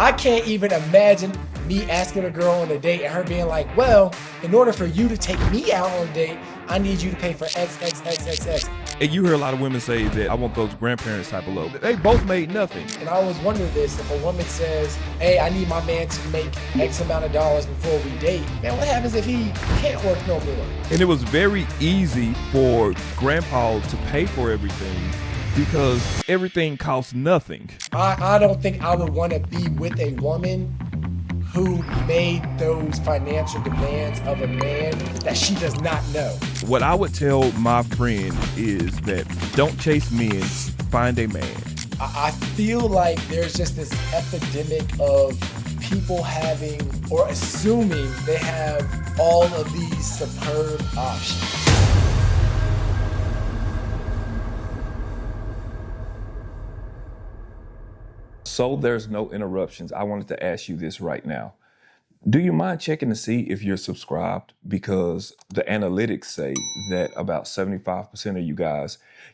I can't even imagine me asking a girl on a date and her being like, well, in order for you to take me out on a date, I need you to pay for X, X, X, X, X. And you hear a lot of women say that I want those grandparents type of love. They both made nothing. And I always wonder this, if a woman says, hey, I need my man to make X amount of dollars before we date, man, what happens if he can't work no more? And it was very easy for grandpa to pay for everything because everything costs nothing. I don't think I would want to be with a woman who made those financial demands of a man that she does not know. What I would tell my friend is that don't chase men, find a man. I feel like there's just this epidemic of people having or assuming they have all of these superb options. So there's no interruptions. I wanted to ask you this right now. Do you mind checking to see if you're subscribed? Because the analytics say that about 75% of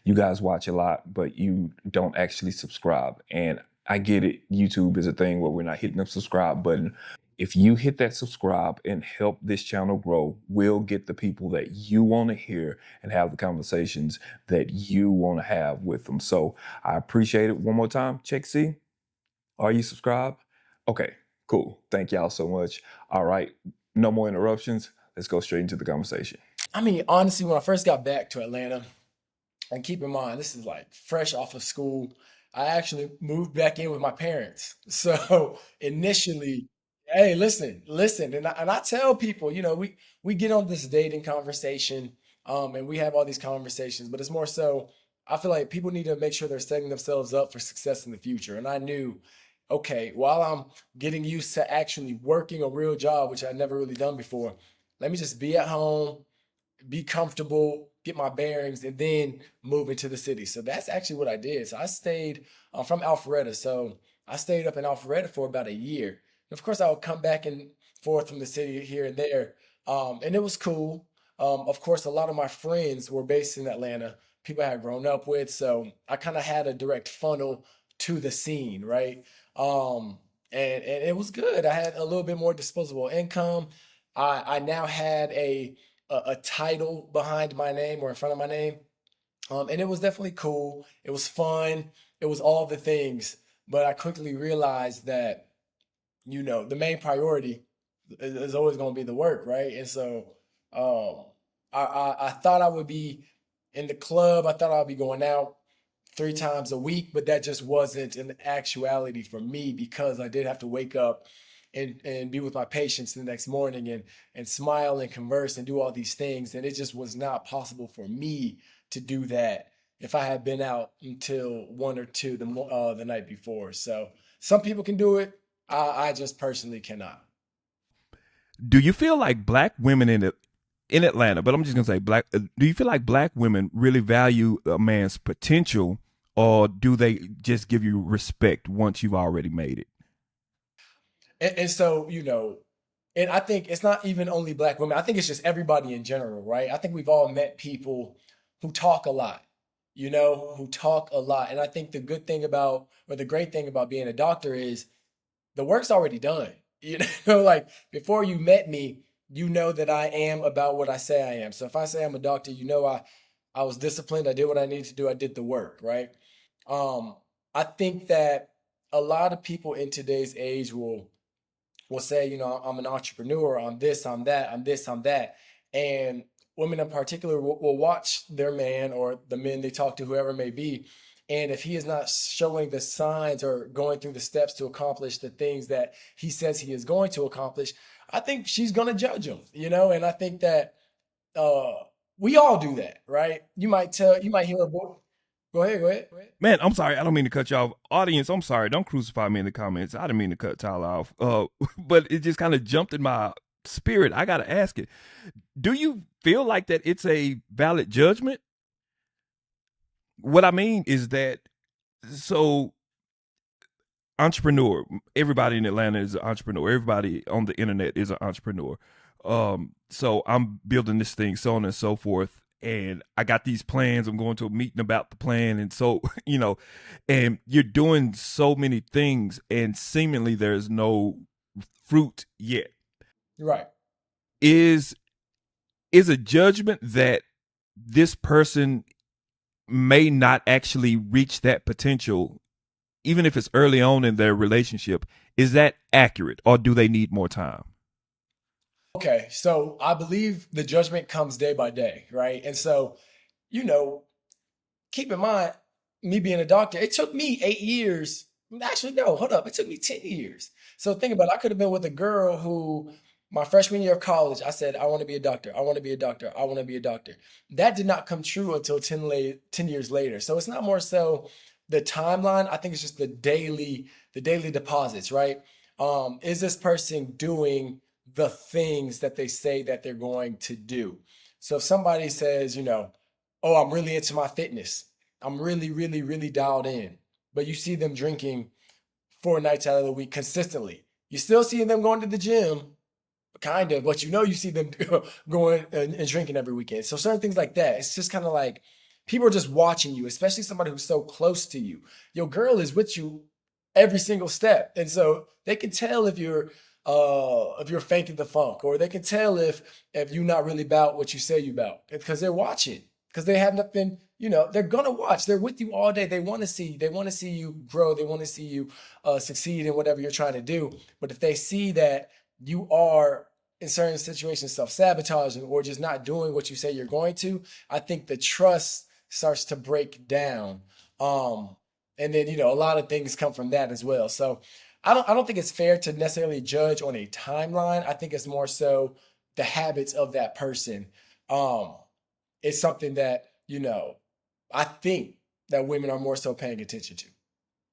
you guys watch a lot, but you don't actually subscribe. And I get it. YouTube is a thing where we're not hitting the subscribe button. If you hit that subscribe and help this channel grow, we'll get the people that you want to hear and have the conversations that you want to have with them. So I appreciate it. One more time, check see. Are you subscribed? Okay, cool. Thank y'all so much. All right, no more interruptions. Let's go straight into the conversation. I mean, honestly, when I first got back to Atlanta, and keep in mind, this is like fresh off of school, I actually moved back in with my parents. So initially, hey, listen, and I tell people, you know, we get on this dating conversation, and we have all these conversations, but it's more so, I feel like people need to make sure they're setting themselves up for success in the future. And I knew, okay, while I'm getting used to actually working a real job, which I'd never really done before, let me just be at home, be comfortable, get my bearings, and then move into the city. So that's actually what I did. So I stayed from Alpharetta. So I stayed up in Alpharetta for about a year. And of course, I would come back and forth from the city here and there. And it was cool. Of course, a lot of my friends were based in Atlanta, people I had grown up with. So I kind of had a direct funnel to the scene, right? And it was good. I had a little bit more disposable income. I now had a title behind my name or in front of my name. And it was definitely cool. It was fun. It was all the things. But I quickly realized that, you know, the main priority is always going to be the work, right? And so I thought I would be in the club. I thought I'd be going out 3 times a week, but that just wasn't an actuality for me because I did have to wake up and be with my patients the next morning and smile and converse and do all these things. And it just was not possible for me to do that if I had been out until 1 or 2 the night before. So some people can do it. I just personally cannot. Do you feel like black women in Atlanta, but I'm just gonna say do you feel like black women really value a man's potential, or do they just give you respect once you've already made it? And so, you know, and I think it's not even only black women. I think it's just everybody in general, right? I think we've all met people who talk a lot, you know, who talk a lot. And I think the good thing about, or the great thing about being a doctor is the work's already done. You know, like before you met me, you know that I am about what I say I am. So if I say I'm a doctor, you know, I was disciplined. I did what I needed to do. I did the work, right? I think that a lot of people in today's age will say, you know, I'm an entrepreneur, I'm this, I'm that, I'm this, I'm that. And women in particular will watch their man or the men they talk to, whoever it may be. And if he is not showing the signs or going through the steps to accomplish the things that he says he is going to accomplish, I think she's going to judge him, you know? And I think that uh, we all do that, right? You might hear a boy. Go ahead, go ahead, go ahead. Man, I'm sorry. I don't mean to cut you off. Audience, I'm sorry. Don't crucify me in the comments. I didn't mean to cut Tyler off. But it just kind of jumped in my spirit. I got to ask it. Do you feel like that it's a valid judgment? What I mean is that, so entrepreneur, everybody in Atlanta is an entrepreneur. Everybody on the internet is an entrepreneur. So I'm building this thing, so on and so forth. and I got these plans. I'm going to a meeting about the plan. And so, and you're doing so many things and seemingly there's no fruit yet. Right. Is is a judgment that this person may not actually reach that potential, even if it's early on in their relationship. Is that accurate, or do they need more time? Okay, so I believe the judgment comes day by day, right? And so, you know, keep in mind, me being a doctor, it took me 8 years. Actually, no, hold up. It took me 10 years. So think about it. I could have been with a girl who, my freshman year of college, I said, I want to be a doctor. I want to be a doctor. I want to be a doctor. That did not come true until 10 years later. So it's not more so the timeline. I think it's just the daily deposits, right? Is this person doing the things that they say that they're going to do? So if somebody says, oh, I'm really into my fitness. I'm really, really, really dialed in. But you see them drinking 4 nights out of the week consistently. You still see them going to the gym, kind of, but you see them going and drinking every weekend. So certain things like that, it's just kind of like people are just watching you, especially somebody who's so close to you. Your girl is with you every single step, and so they can tell if you're faking the funk, or they can tell if you're not really about what you say you about, because they're watching, because they have nothing. They're gonna watch. They're with you all day. They want to see you grow. They want to see you succeed in whatever you're trying to do. But if they see that you are in certain situations self-sabotaging or just not doing what you say you're going to, I think the trust starts to break down. Um, and then, a lot of things come from that as well. So I don't think it's fair to necessarily judge on a timeline. I think it's more so the habits of that person. Um, it's something that, I think that women are more so paying attention to.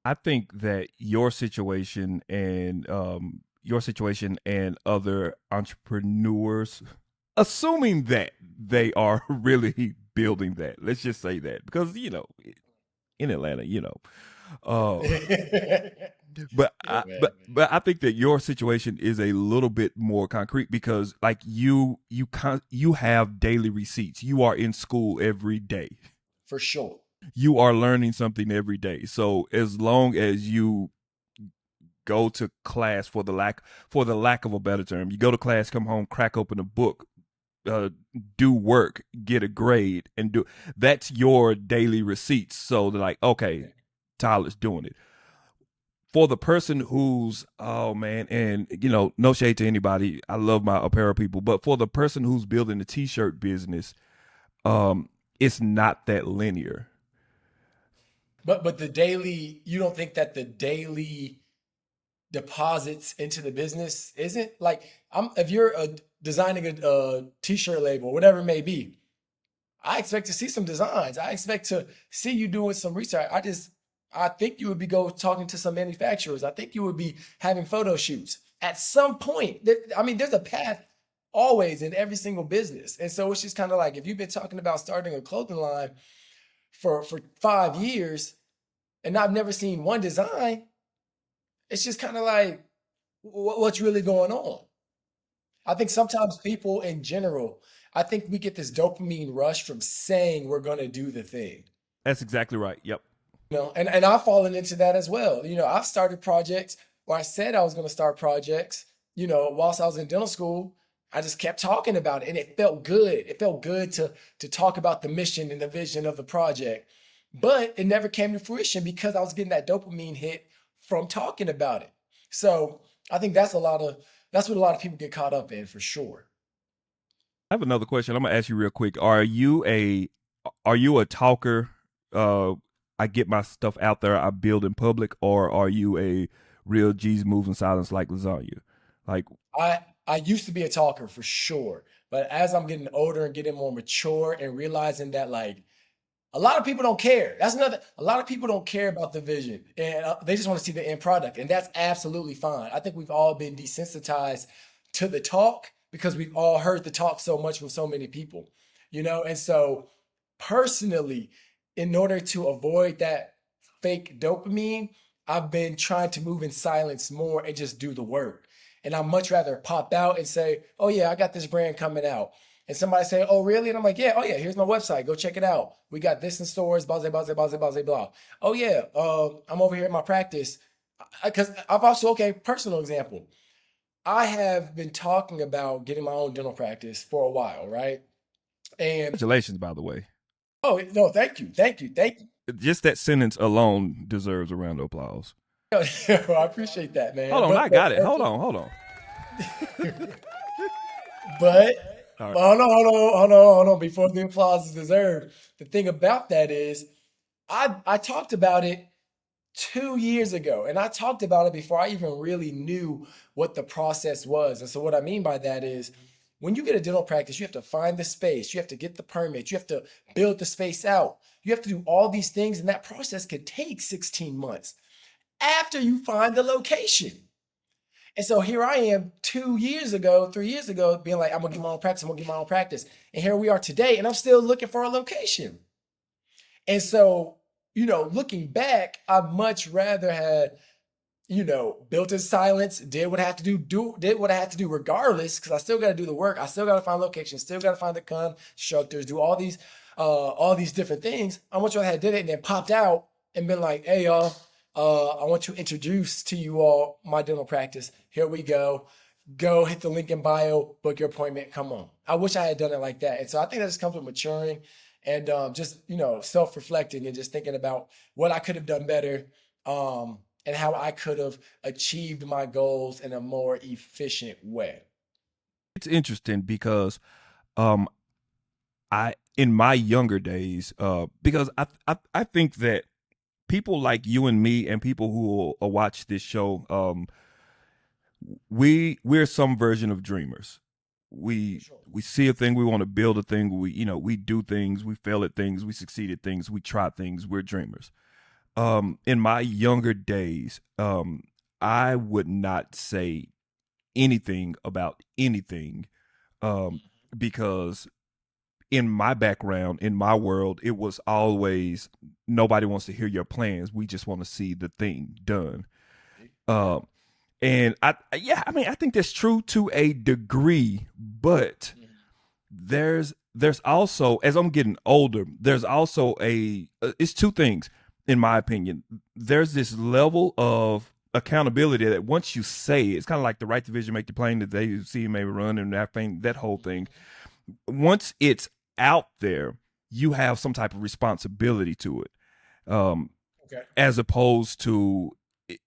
I think that your situation and other entrepreneurs, assuming that they are really building that. Let's just say that, because in Atlanta, uh, but Yeah, I man. but I think that your situation is a little bit more concrete, because like you have daily receipts. You are in school every day. For sure. You are learning something every day. So as long as you go to class, for the lack of a better term, you go to class, come home, crack open a book, uh, do work, get a grade, and do that's your daily receipts. So they're like, okay, Tyler's doing it. For the person who's, oh man, and no shade to anybody, I love my apparel people, but for the person who's building the t-shirt business, um, it's not that linear. But you don't think that the daily deposits into the business isn't like, if you're designing a t-shirt label, whatever it may be, I expect to see some designs. I expect to see you doing some research. I think you would be go talking to some manufacturers. I think you would be having photo shoots at some point. I mean, there's a path always in every single business. And so it's just kind of like, if you've been talking about starting a clothing line for 5 years and I've never seen one design, it's just kind of like, what's really going on? I think sometimes people in general, I think we get this dopamine rush from saying we're going to do the thing. That's exactly right. Yep. And I've fallen into that as well. I've started projects, or I said I was going to start projects, whilst I was in dental school. I just kept talking about it, and it felt good. It felt good to talk about the mission and the vision of the project. But it never came to fruition because I was getting that dopamine hit from talking about it. So I think that's what a lot of people get caught up in, for sure. I have another question. I'm gonna ask you real quick. Are you a talker? Uh, I get my stuff out there. I build in public, or are you a real G's moves in silence like lasagna? Like, I used to be a talker for sure, but as I'm getting older and getting more mature and realizing that, like, a lot of people don't care. That's another. A lot of people don't care about the vision, and they just want to see the end product, and that's absolutely fine. I think we've all been desensitized to the talk because we've all heard the talk so much from so many people, And so, personally, in order to avoid that fake dopamine, I've been trying to move in silence more and just do the work. And I much rather pop out and say, "Oh yeah, I got this brand coming out." And somebody say, "Oh, really?" And I'm like, "Yeah, oh yeah, here's my website. Go check it out. We got this in stores, blah, blah, blah, blah, blah, blah, blah." Oh yeah, I'm over here at my practice. Because I've also, okay, personal example. I have been talking about getting my own dental practice for a while, right? And Congratulations, by the way. oh no, thank you, thank you, thank you. Just that sentence alone deserves a round of applause. Well, I appreciate that, Hold man. on, I got it. Hold on, hold on. But All right. hold on, hold on, hold on, hold on. Before the applause is deserved, the thing about that is, I talked about it 2 years ago, and I talked about it before I even really knew what the process was. And so, what I mean by that is, when you get a dental practice, you have to find the space, you have to get the permit, you have to build the space out, you have to do all these things, and that process could take 16 months after you find the location. And so here I am 2 years ago, 3 years ago, being like, I'm gonna get my own practice, I'm gonna get my own practice. And here we are today, and I'm still looking for a location. And so, looking back, I'd much rather had, built in silence, did what I had to did what I had to do regardless, because I still gotta do the work. I still gotta find locations, still gotta find the constructors, do all these different things. I much rather had did it and then popped out and been like, hey y'all, I want to introduce to you all my dental practice. Here we go. Go hit the link in bio, book your appointment. Come on. I wish I had done it like that. And so I think that just comes with maturing and just, self-reflecting and just thinking about what I could have done better, and how I could have achieved my goals in a more efficient way. It's interesting because um I in my younger days, because I think that people like you and me and people who will watch this show, we're some version of dreamers. For We sure. we see a thing, we want to build a thing, we do things, we fail at things, we succeed at things, we try things, we're dreamers. In my younger days, I would not say anything about anything, um because in my background, in my world, it was always nobody wants to hear your plans. We just want to see the thing done. Yeah. Um, and yeah, I mean, I think that's true to a degree, but Mhm. there's also, as I'm getting older, there's also it's two things in my opinion. There's this level of accountability that once you say it, it's kind of like the right division make the plane that they see you maybe run and that thing, that whole thing. Once it's out there, you have some type of responsibility to it, Okay. as opposed to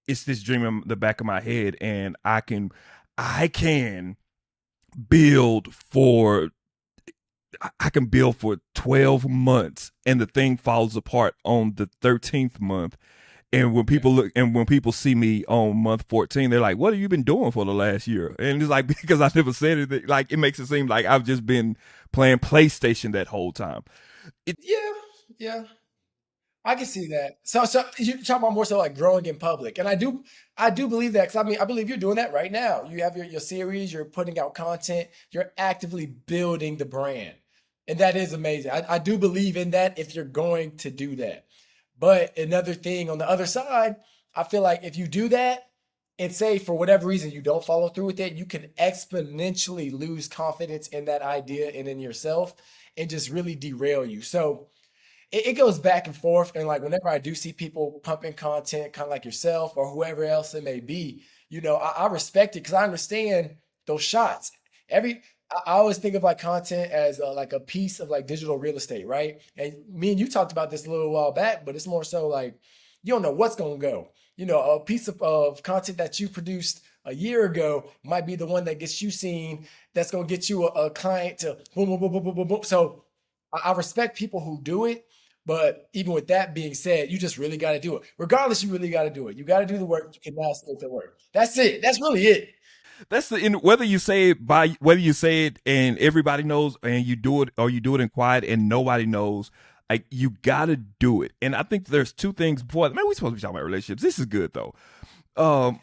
it's this dream in the back of my head, and I can build for I can build for 12 months and the thing falls apart on the 13th month. And when Okay. people look and when people see me on month 14, they're like, "What have you been doing for the last year?" And it's like because I never said it, like it makes it seem like I've just been playing PlayStation that whole time. It Yeah. Yeah. I can see that. So you talk about more so like growing in public, and I do believe that because I mean I believe you're doing that right now. You have your series, you're putting out content, you're actively building the brand, and that is amazing. I do believe in that if you're going to do that. But another thing on the other side, I feel like if you do that and say for whatever reason you don't follow through with it, you can exponentially lose confidence in that idea and in yourself, and just really derail you. So it goes back and forth. And like whenever I do see people pumping content, kind of like yourself or whoever else it may be, I respect it because I understand those shots. I always think of like content as like a piece of like digital real estate, right? And me and you talked about this a little while back, but it's more so like you don't know what's going to go. A piece of content that you produced a year ago might be the one that gets you seen. That's going to get you a client to boom, boom, boom, boom, boom, boom, boom. So I respect people who do it, but even with that being said, you just really got to do it. Regardless, you really got to do it. You got to do the work. You cannot skip the work. That's it. That's really it. that's the in, whether you say it by whether you say it and everybody knows and you do it or you do it in quiet and nobody knows. Like you gotta do it. And I think there's two things before. Man, we supposed to be talking about relationships. This is good though. Um,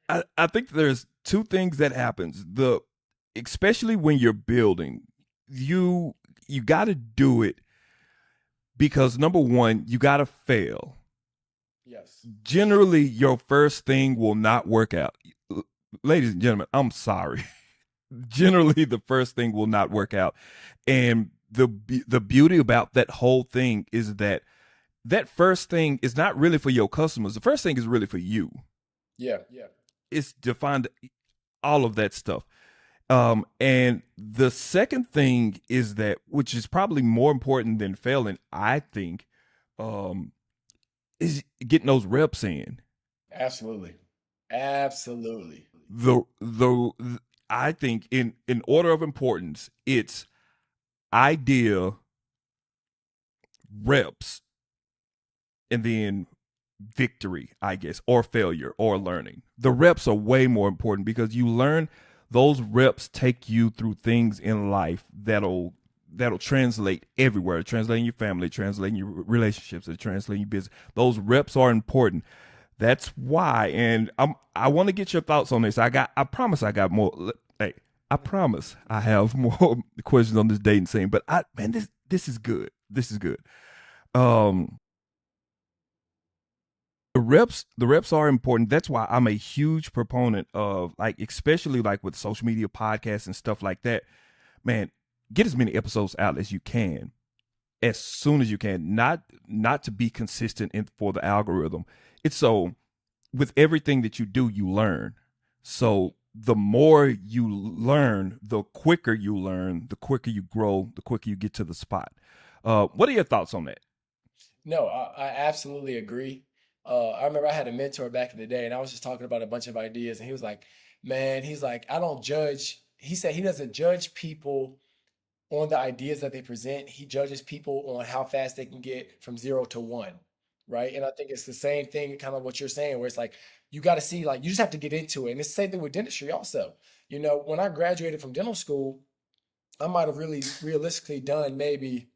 I think there's two things that happens. Especially when you're building, you got to do it because number one, you got to fail. Yes. Generally, your first thing will not work out. Ladies and gentlemen, I'm sorry. Generally, the first thing will not work out. And the beauty about that whole thing is that that first thing is not really for your customers. The first thing is really for you. Yeah, yeah, It's to find all of that stuff. And the second thing is that, which is probably more important than failing, I think, um, is getting those reps in. absolutely, absolutely. The I think in order of importance, it's idea, reps, and then victory, I guess, or failure or learning. The reps are way more important because you learn, those reps take you through things in life that'll translate everywhere, translating your family, translating your relationships, and translating your business. Those reps are important. That's why, and I want to get your thoughts on this. I promise I got more. Hey, I promise I have more questions on this dating scene. But man, this is good. This is good. Um, the reps are important. That's why I'm a huge proponent of, like, especially like with social media podcasts and stuff like that. Man, get as many episodes out as you can, as soon as you can. Not to be consistent for the algorithm. It's so, with everything that you do, you learn. So the more you learn, the quicker you learn, the quicker you grow, the quicker you get to the spot. What are your thoughts on that? No, I absolutely agree. I remember I had a mentor back in the day, and I was just talking about a bunch of ideas, and he was like, "Man, he's like, I don't judge." He said he doesn't judge people on the ideas that they present. He judges people on how fast they can get from zero to one, right? And I think it's the same thing, kind of what you're saying, where it's like you got to see, like, you just have to get into it. And it's the same thing with dentistry, also. When I graduated from dental school, I might have really realistically done maybe,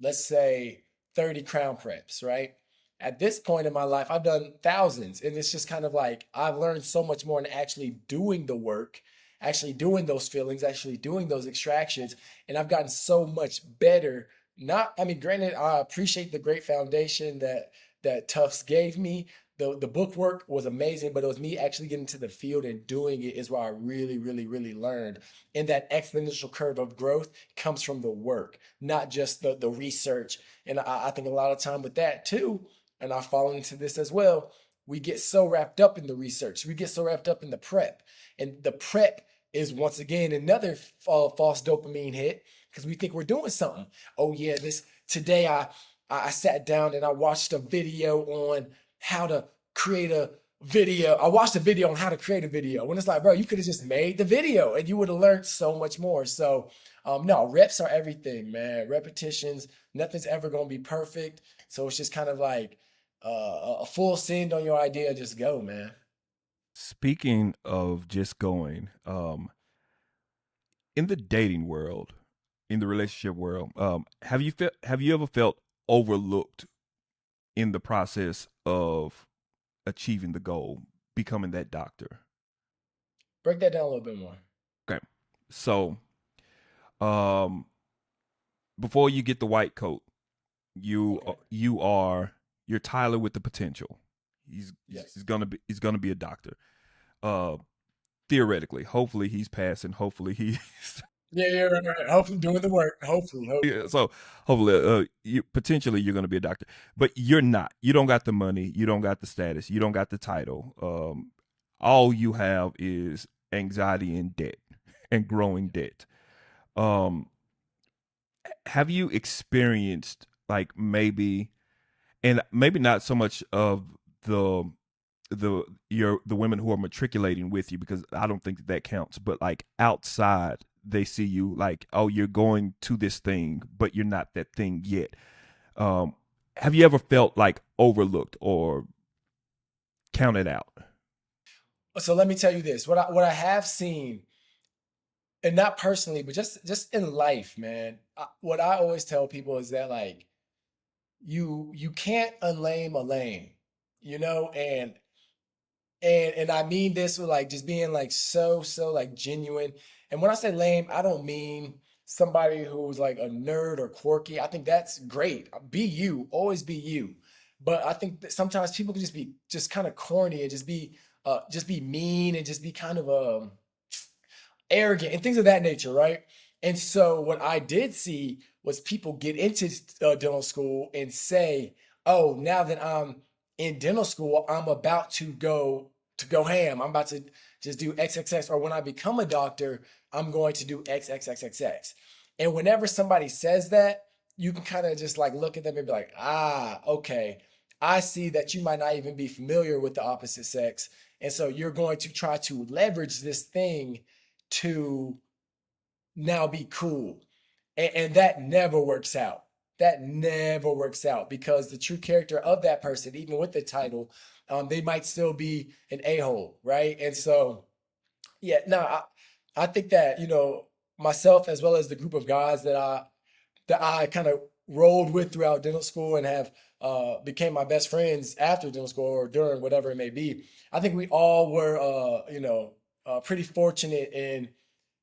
let's say, 30 crown preps, right? At this point in my life, I've done thousands. And it's just kind of like I've learned so much more in actually doing the work, actually doing those fillings, actually doing those extractions. And I've gotten so much better. Not, I mean, granted, I appreciate the great foundation that Tufts gave me. The book work was amazing, but it was me actually getting to the field and doing it is where I really, really, really learned. And that exponential curve of growth comes from the work, not just the research. And I think a lot of time with that too, and I fall into this as well, we get so wrapped up in the research, we get so wrapped up in the prep. And the prep is once again another false dopamine hit because we think we're doing something. Oh yeah, this today I sat down and I watched a video on how to create a video. I watched a video on how to create a video. When it's like, bro, you could have just made the video and you would have learned so much more. So, no, reps are everything, man. Repetitions, nothing's ever going to be perfect. So it's just kind of like a full send on your idea. Just go, man. Speaking of just going, in the dating world, in the relationship world, have you ever felt overlooked in the process of achieving the goal, becoming that doctor? Break that down a little bit more. Okay, so um, before you get the white coat, Okay. you are you're Tyler with the potential. Yes. He's gonna be a doctor. Uh, Theoretically, hopefully he's passing. Hopefully he's Yeah, yeah, right, right. Hopefully doing the work. Hopefully, yeah, hopefully. so hopefully, you potentially you're going to be a doctor, but you're not. You don't got the money. You don't got the status. You don't got the title. All you have is anxiety and debt, and growing debt. Um, have you experienced, like, maybe, and maybe not so much of the the women who are matriculating with you, because I don't think that that counts, but like outside they see you like, oh, you're going to this thing but you're not that thing yet. um have you ever felt like overlooked or counted out? So let me tell you this: what I have seen, and not personally, but just in life, man. What I always tell people is that, like, you can't unlame a lame, and I mean this with, like, just being like so like genuine. And when I say lame, I don't mean somebody who's like a nerd or quirky. I think that's great. Be you, always be you. But I think that sometimes people can just be just kind of corny and just be mean and just be kind of arrogant and things of that nature, right? And so what I did see was people get into dental school and say, "Oh, now that I'm in dental school, I'm about to go ham. I'm about to just do XXX, or when I become a doctor, I'm going to do XXXXX." And whenever somebody says that, you can kind of just like look at them and be like, "Ah, okay. I see that you might not even be familiar with the opposite sex. And so you're going to try to leverage this thing to now be cool." And that never works out. That never works out because the true character of that person, even with the title, they might still be an a-hole, right? And so, yeah, no, I think that, myself as well as the group of guys that I kind of rolled with throughout dental school and have became my best friends after dental school or during whatever it may be. I think we all were, pretty fortunate in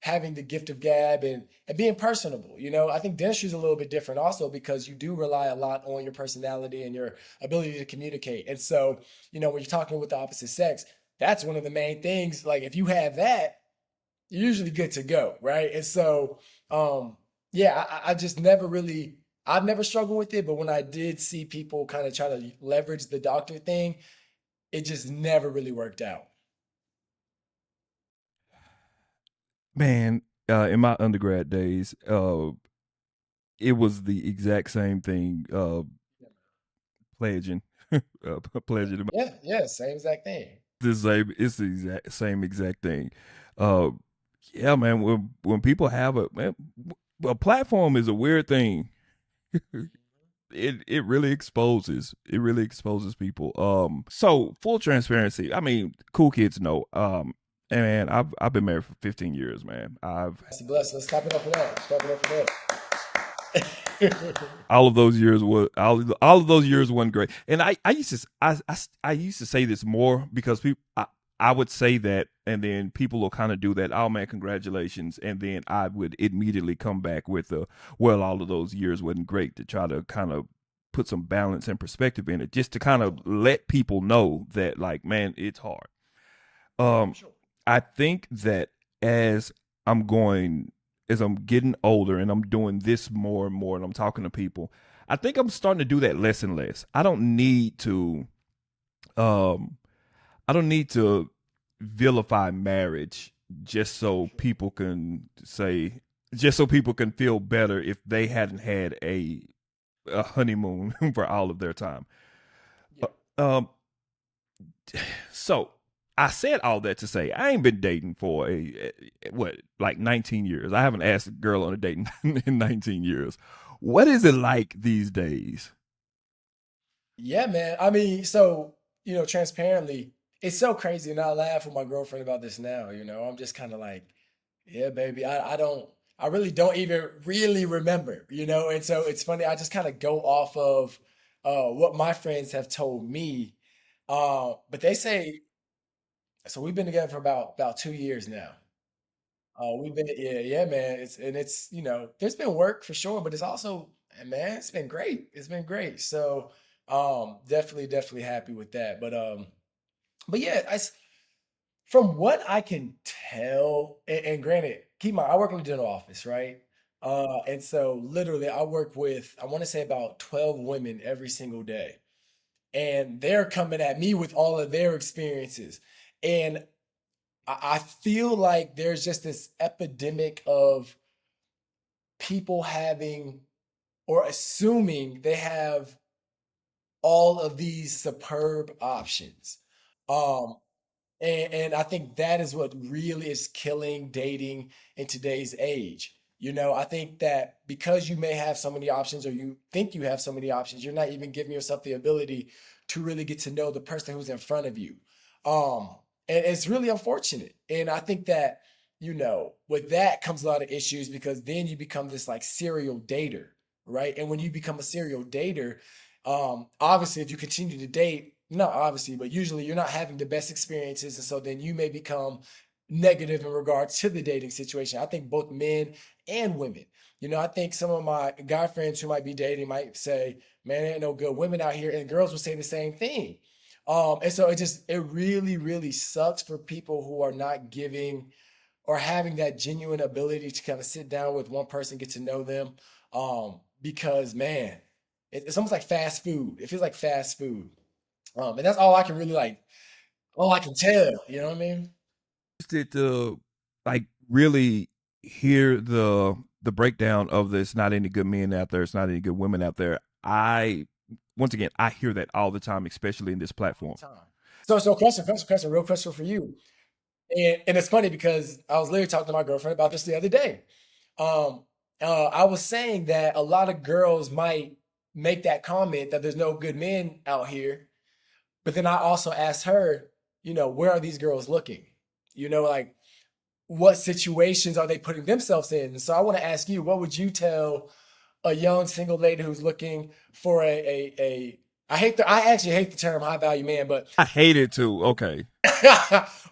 having the gift of gab and being personable. I think dentistry is a little bit different also because you do rely a lot on your personality and your ability to communicate. And so, when you're talking with the opposite sex, that's one of the main things. Like if you have that, you're usually good to go, right? And so, yeah, I just never really, I've never struggled with it, but when I did see people kind of try to leverage the doctor thing, it just never really worked out. Man, in my undergrad days, it was the exact same thing. Pledging, pledging. Yeah, yeah, same exact thing. The same. It's the same exact thing. Uh, yeah, man. When people have a platform is a weird thing. It really exposes people. So full transparency. I mean, cool kids know. And man, I've been married for 15 years, man. I've Bless you, bless. Let's clap it up for that. Clap it up for that. all of those years was all of those years wasn't great. And I used to I used to say this more because people I would say that and then people will kind of do that. Oh man, congratulations, and then I would immediately come back with a well, all of those years wasn't great to try to kind of put some balance and perspective in it, just to kind of let people know that like man, it's hard. Yeah, for Um, sure. I think that as I'm going, as I'm getting older and I'm doing this more and more and I'm talking to people, I think I'm starting to do that less and less. Um, I don't need to vilify marriage just For so sure. people can say, just so people can feel better if they hadn't had a honeymoon for all of their time. Yeah. Um, So I said all that to say I ain't been dating for what like 19 years. I haven't asked a girl on a date in 19 years. What is it like these days? Yeah, man. I mean, so, transparently, it's so crazy. And I laugh with my girlfriend about this now. I'm just kind of like, yeah, baby, I really don't even really remember, And so it's funny, I just kind of go off of what my friends have told me. But they say, so we've been together for about 2 years now. We've been, yeah, yeah, man. It's, there's been work for sure, but it's also, man, it's been great. It's been great. So, definitely happy with that. But yeah, from what I can tell, and granted, keep in mind, I work in the dental office, right? And so literally, I work with, I want to say about 12 women every single day, and they're coming at me with all of their experiences, and I feel like there's just this epidemic of people having or assuming they have all of these superb options. Um, and I think that is what really is killing dating in today's age. I think that because you may have so many options or you think you have so many options, you're not even giving yourself the ability to really get to know the person who's in front of you. Um, and it's really unfortunate. And I think that, with that comes a lot of issues because then you become this like serial dater, right? And when you become a serial dater, obviously if you continue to date, not obviously, but usually you're not having the best experiences, and so then you may become negative in regards to the dating situation. I think both men and women. I think some of my guy friends who might be dating might say, "Man, there ain't no good women out here," and girls will say the same thing. And so it really, really sucks for people who are not giving or having that genuine ability to kind of sit down with one person, get to know them. Because man, it's almost like fast food. It feels like fast food. And that's all I can really like, all I can tell. You know what I mean? Interested to like really hear the breakdown of this. Not any good men out there. It's not any good women out there. I once again I hear that all the time, especially in this All platform. the time. So question, real question for you. And it's funny because I was literally talking to my girlfriend about this the other day. Um, I was saying that a lot of girls might make that comment that there's no good men out here, but then I also asked her, where are these girls looking? Like what situations are they putting themselves in? So I want to ask you, what would you tell a young single lady who's looking for I actually hate the term high value man, but I hate it too. Okay.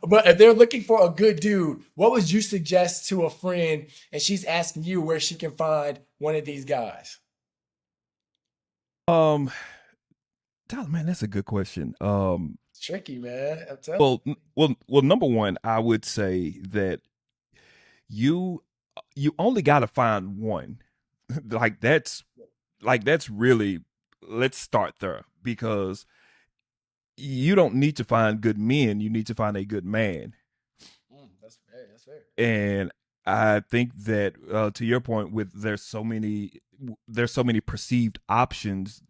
but if they're looking for a good dude, what would you suggest to a friend and she's asking you where she can find one of these guys? Um, Tyler, man, that's a good question. It's tricky, man. I'm telling Well, number one, I would say that you you only got to find one. like that's that's really, let's start there, because you don't need to find good men. You need to find a good man. you. That's fair. That's fair. And I think that to your point, with there's so many perceived options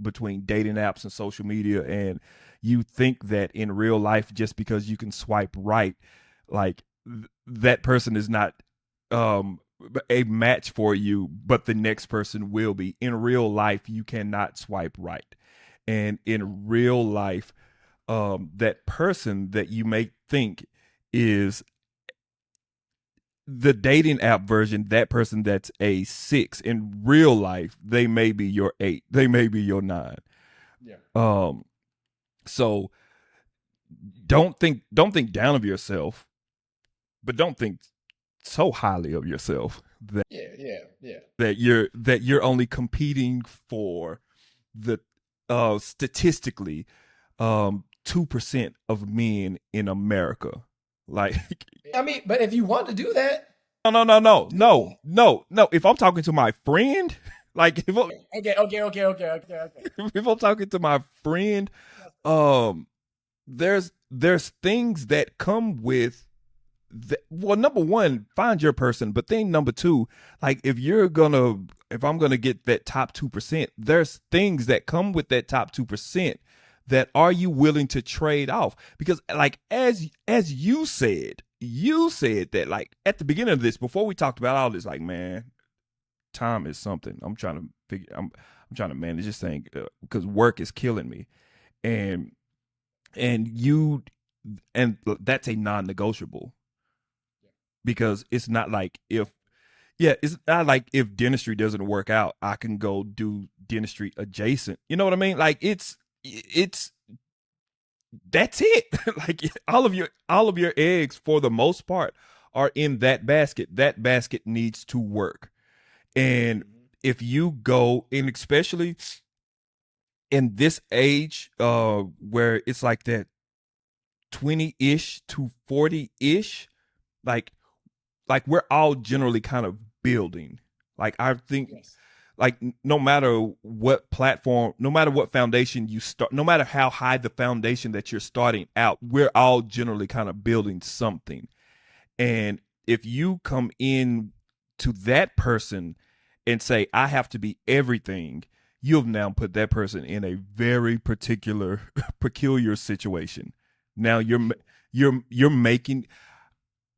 between dating apps and social media, and you think that in real life, just because you can swipe right, like that person is not um a match for you, but the next person will be. In real life, you cannot swipe right, and in real life, that person that you may think is the dating app version, that person that's a 6, in real life, they may be your 8, they may be your 9. Yeah. um so don't think down of yourself, but don't think so highly of yourself that Yeah. Yeah. Yeah. you're only competing for the statistically 2% of men in America. Like, I mean, but if you want to do that, do that. no. If I'm talking to my friend, like Okay. if I'm talking to my friend, That's fair. um, there's things that come with well, number one, find your person, but then number two, like if I'm gonna get that top 2%, there's things that come with that top 2%, that are you willing to trade off? Because like as you said that, like at the beginning of this, before we talked about all this, like, man, time is something. I'm trying to manage this thing because work is killing me, and and you and that's a non-negotiable, because it's not like if yeah, it's not like if dentistry doesn't work out, I can go do dentistry adjacent. You know what I mean? Like it's that's it. Like all of your eggs, for the most part, are in that basket. That basket needs to work. And Mhm. if you go, and especially in this age where it's like that 20-ish to 40-ish, like we're all generally kind of building. Like I think, Yes. like no matter what platform, no matter what foundation you start, no matter how high the foundation that you're starting out, we're all generally kind of building something. And if you come in to that person and say, I have to be everything, you've now put that person in a very particular peculiar situation. Now you're making,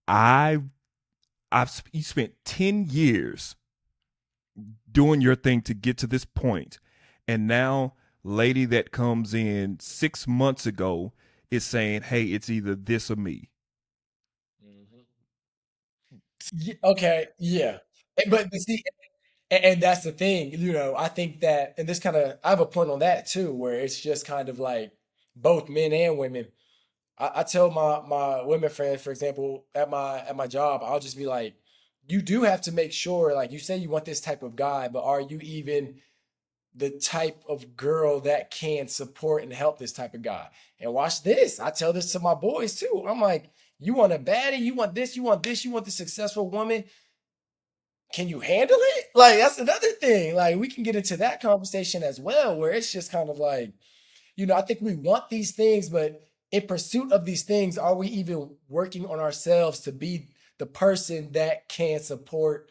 I you spent 10 years doing your thing to get to this point, and now lady that comes in 6 months ago is saying, hey, it's either this or me. Mhm. Okay, yeah. But see, and that's the thing, I think that, and this kind of, I have a point on that too, where it's just kind of like both men and women. I tell my women friends, for example, at my job, I'll just be like, you do have to make sure, like you say you want this type of guy, but are you even the type of girl that can support and help this type of guy? And watch this. I tell this to my boys too. I'm like, You want a baddie, you want this, you want this, you want the successful woman. Can you handle it? Like, that's another thing. Like, we can get into that conversation as well, where it's just kind of like, I think we want these things, but in pursuit of these things, are we even working on ourselves to be the person that can support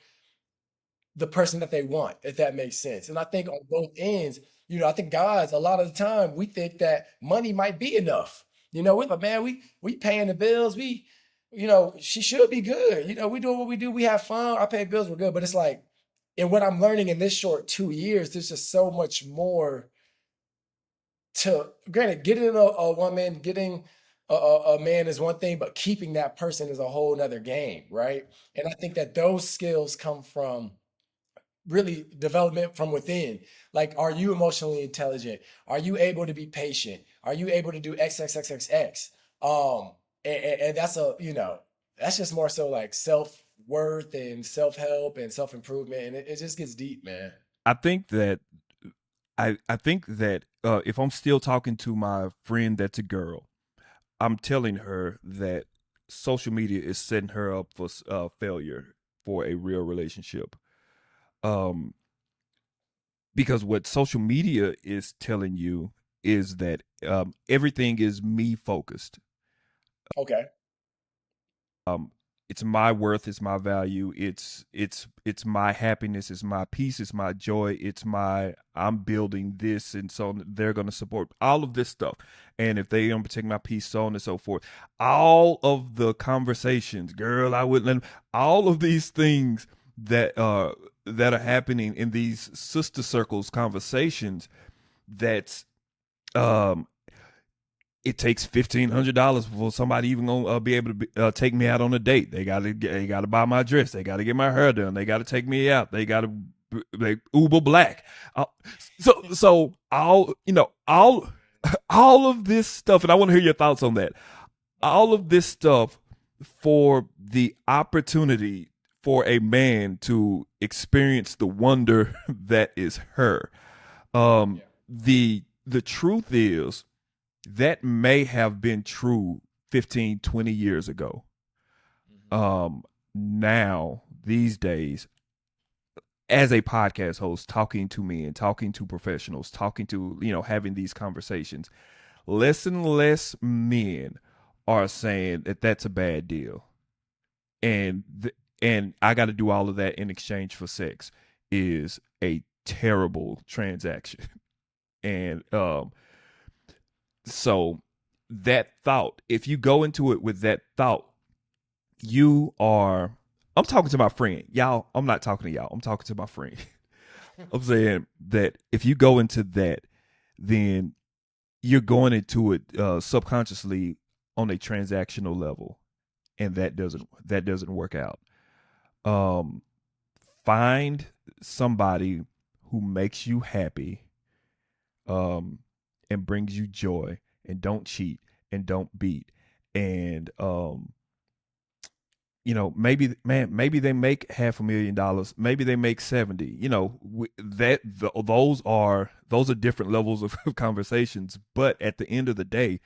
the person that they want, if that makes sense? And I think on both ends, I think guys, a lot of the time, we think that money might be enough. We're like, man, we paying the bills. She should be good. We do what we do. We have fun. I pay bills. We're good. But it's like, and what I'm learning in this short 2 years, there's just so much more to, granted, getting a woman, getting a man is one thing, but keeping that person is a whole nother game, right? And I think that those skills come from really development from within. Like, are you emotionally intelligent? Are you able to be patient? Are you able to do XXXXX? Um, and that's just more so like self worth and self help and self improvement, and it just gets deep, man. I think that if I'm still talking to my friend that's a girl, I'm telling her that social media is setting her up for failure for a real relationship. Um, because what social media is telling you is that everything is me focused. Okay. um it's my worth, it's my value, it's my happiness, it's my peace, it's my joy, it's my, I'm building this, and so they're going to support all of this stuff. And if they don't protect my peace, so on and so forth, all of the conversations, girl, I wouldn't let, all of these things that are happening in these sister circles conversations, that's um it takes $1,500 for somebody even gonna be able to take me out on a date. They gotta buy my dress. They gotta get my hair done. They gotta take me out. They gotta like Uber Black. Uh, so all all all of this stuff, and I want to hear your thoughts on that. All of this stuff for the opportunity for a man to experience the wonder that is her. Yeah. The truth is that may have been true 15, 20 years ago. Mhm. Now, these days, as a podcast host, talking to me and talking to professionals, talking to, having these conversations, less and less men are saying that that's a bad deal. And, and I got to do all of that in exchange for sex is a terrible transaction. And, so that thought, if you go into it with that thought, you are, I'm talking to my friend. Y'all, I'm not talking to y'all. I'm talking to my friend. I'm saying that if you go into that, then you're going into it subconsciously on a transactional level, and that doesn't work out. Um, find somebody who makes you happy, um, and brings you joy, and don't cheat and don't beat, and maybe they make $500,000, maybe they make 70. Those are different levels of conversations. But at the end of the day,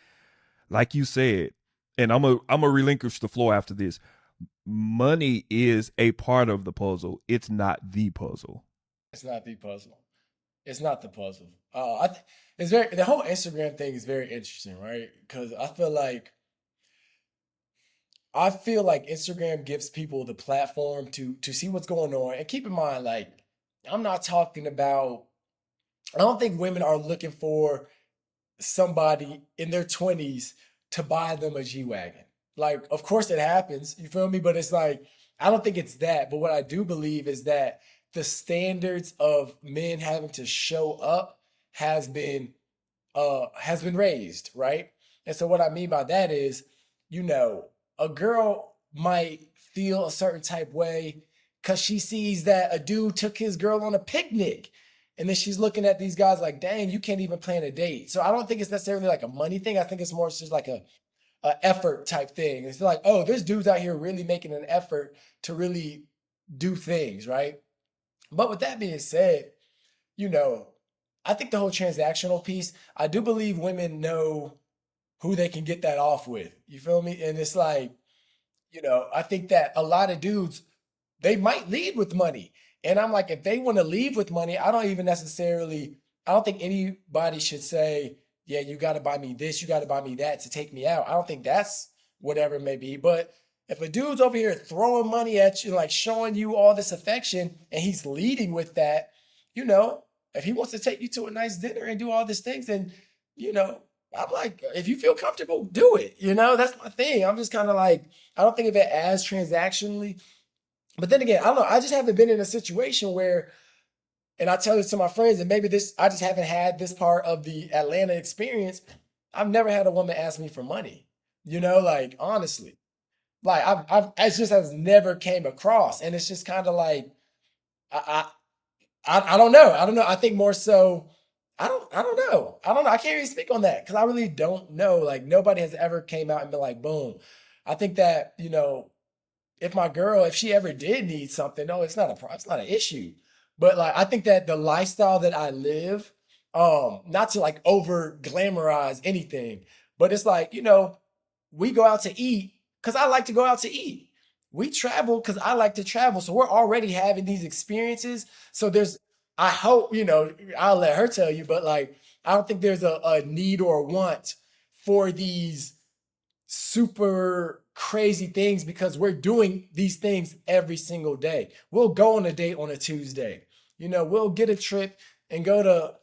like you said, and I'm a relinquish the floor after this. Money is a part of the puzzle. It's not the puzzle. It's not the puzzle. It's not the puzzle. It's very, the whole Instagram thing is very interesting, right? Because I feel like Instagram gives people the platform to see what's going on. And keep in mind, like, I'm not talking about, I don't think women are looking for somebody in their 20s to buy them a G-Wagon. Like, of course it happens, you feel me? But it's like, I don't think it's that. But what I do believe is that the standards of men having to show up has been has been raised, right? And so what I mean by that is, you know, a girl might feel a certain type way because she sees that a dude took his girl on a picnic. And then she's looking at these guys like, dang, you can't even plan a date. So I don't think it's necessarily like a money thing. I think it's more just like a effort type thing. It's like, oh, this dude's out here really making an effort to really do things, right? But with that being said, you know, I think the whole transactional piece, I do believe women know who they can get that off with. You feel me? And it's like, I think that a lot of dudes, they might lead with money. And I'm like, if they want to leave with money, I don't think anybody should say, yeah, you got to buy me this, you got to buy me that to take me out. I don't think that's whatever it may be. But if a dude's over here throwing money at you, like showing you all this affection, and he's leading with that, you know, if he wants to take you to a nice dinner and do all these things, then, you know, I'm like, if you feel comfortable, do it. That's my thing. I'm just kind of like, I don't think of it as transactionally. But then again, I don't know. I just haven't been in a situation where, and I tell this to my friends, and maybe I just haven't had this part of the Atlanta experience. I've never had a woman ask me for money, like honestly, like it just has never came across. And it's just kind of like, I, I don't know. I don't know. I think more so, I don't know. I don't know. I can't really speak on that because I really don't know. Like nobody has ever came out and been like, boom. I think that, if my girl, if she ever did need something, no, it's not a problem. It's not an issue. But like, I think that the lifestyle that I live, not to like over glamorize anything, but it's like, we go out to eat because I like to go out to eat. We travel because I like to travel. So we're already having these experiences. So I hope, I'll let her tell you, but like, I don't think there's a need or a want for these super crazy things because we're doing these things every single day. We'll go on a date on a Tuesday. We'll get a trip and go to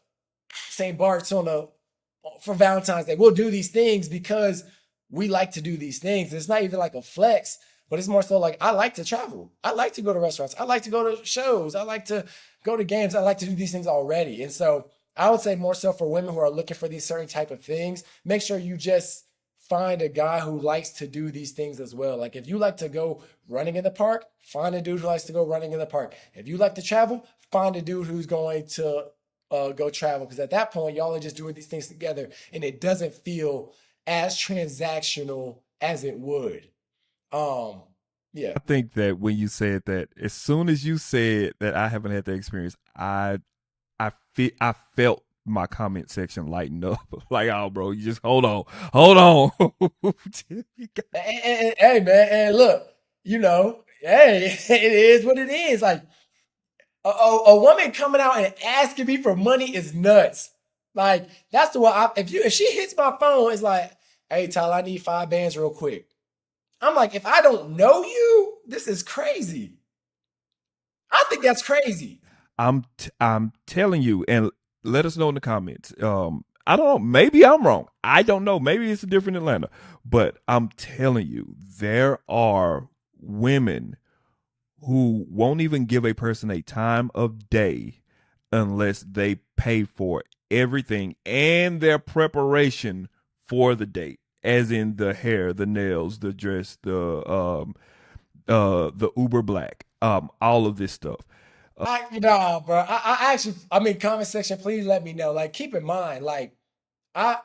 St. Bart's for Valentine's Day. We'll do these things because we like to do these things. It's not even like a flex, but it's more so like I like to travel. I like to go to restaurants. I like to go to shows. I like to go to games. I like to do these things already. And so I would say more so for women who are looking for these certain type of things, make sure you just find a guy who likes to do these things as well. Like if you like to go running in the park, find a dude who likes to go running in the park. If you like to travel, find a dude who's going to go travel. Because at that point, y'all are just doing these things together, and it doesn't feel as transactional as it would. Um, yeah. I think that when you said that, as soon as you said that I haven't had that experience, I felt my comment section lighten up. Like, oh, bro, you just hold on. Hey, man, and look, hey, it is what it is. Like a woman coming out and asking me for money is nuts. Like that's the one. If she hits my phone, it's like, hey, Tyler, I need 5 bands real quick. I'm like, if I don't know you, this is crazy. I think that's crazy. I'm telling you, and let us know in the comments. I don't know. Maybe I'm wrong. I don't know. Maybe it's a different Atlanta, but I'm telling you, there are women who won't even give a person a time of day unless they pay for everything and their preparation for the date, as in the hair, the nails, the dress, the Uber Black, all of this stuff. Nah, bro. I actually, I mean, comment section, please let me know. Like, keep in mind, like, I,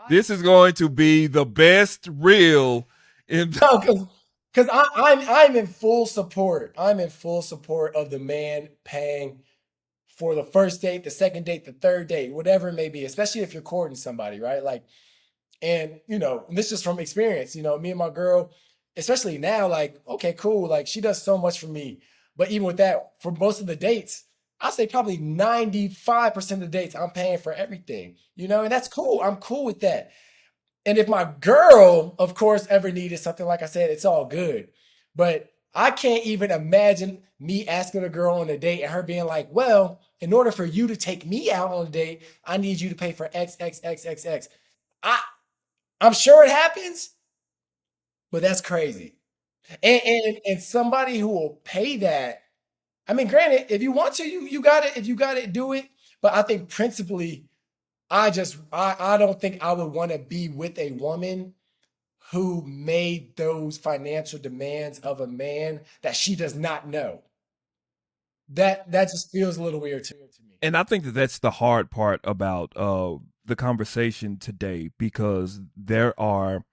This is going to be the best reel in. no, because I'm in full support. I'm in full support of the man paying for the first date, the second date, the third date, whatever it may be, especially if you're courting somebody, right? Like, and this is from experience, me and my girl, especially now, like, okay, cool. Like she does so much for me. But even with that, for most of the dates, I say probably 95% of the dates, I'm paying for everything, and that's cool. I'm cool with that. And if my girl, of course, ever needed something, like I said, it's all good. But I can't even imagine me asking a girl on a date and her being like, well, in order for you to take me out on a date, I need you to pay for X, X, X, X, X. I, I'm sure it happens, but that's crazy. And somebody who will pay that, I mean, granted, if you want to, you got it. If you got it, do it. But I think principally, I don't think I would want to be with a woman who made those financial demands of a man that she does not know. That just feels a little weird to me. And I think that that's the hard part about the conversation today, because there are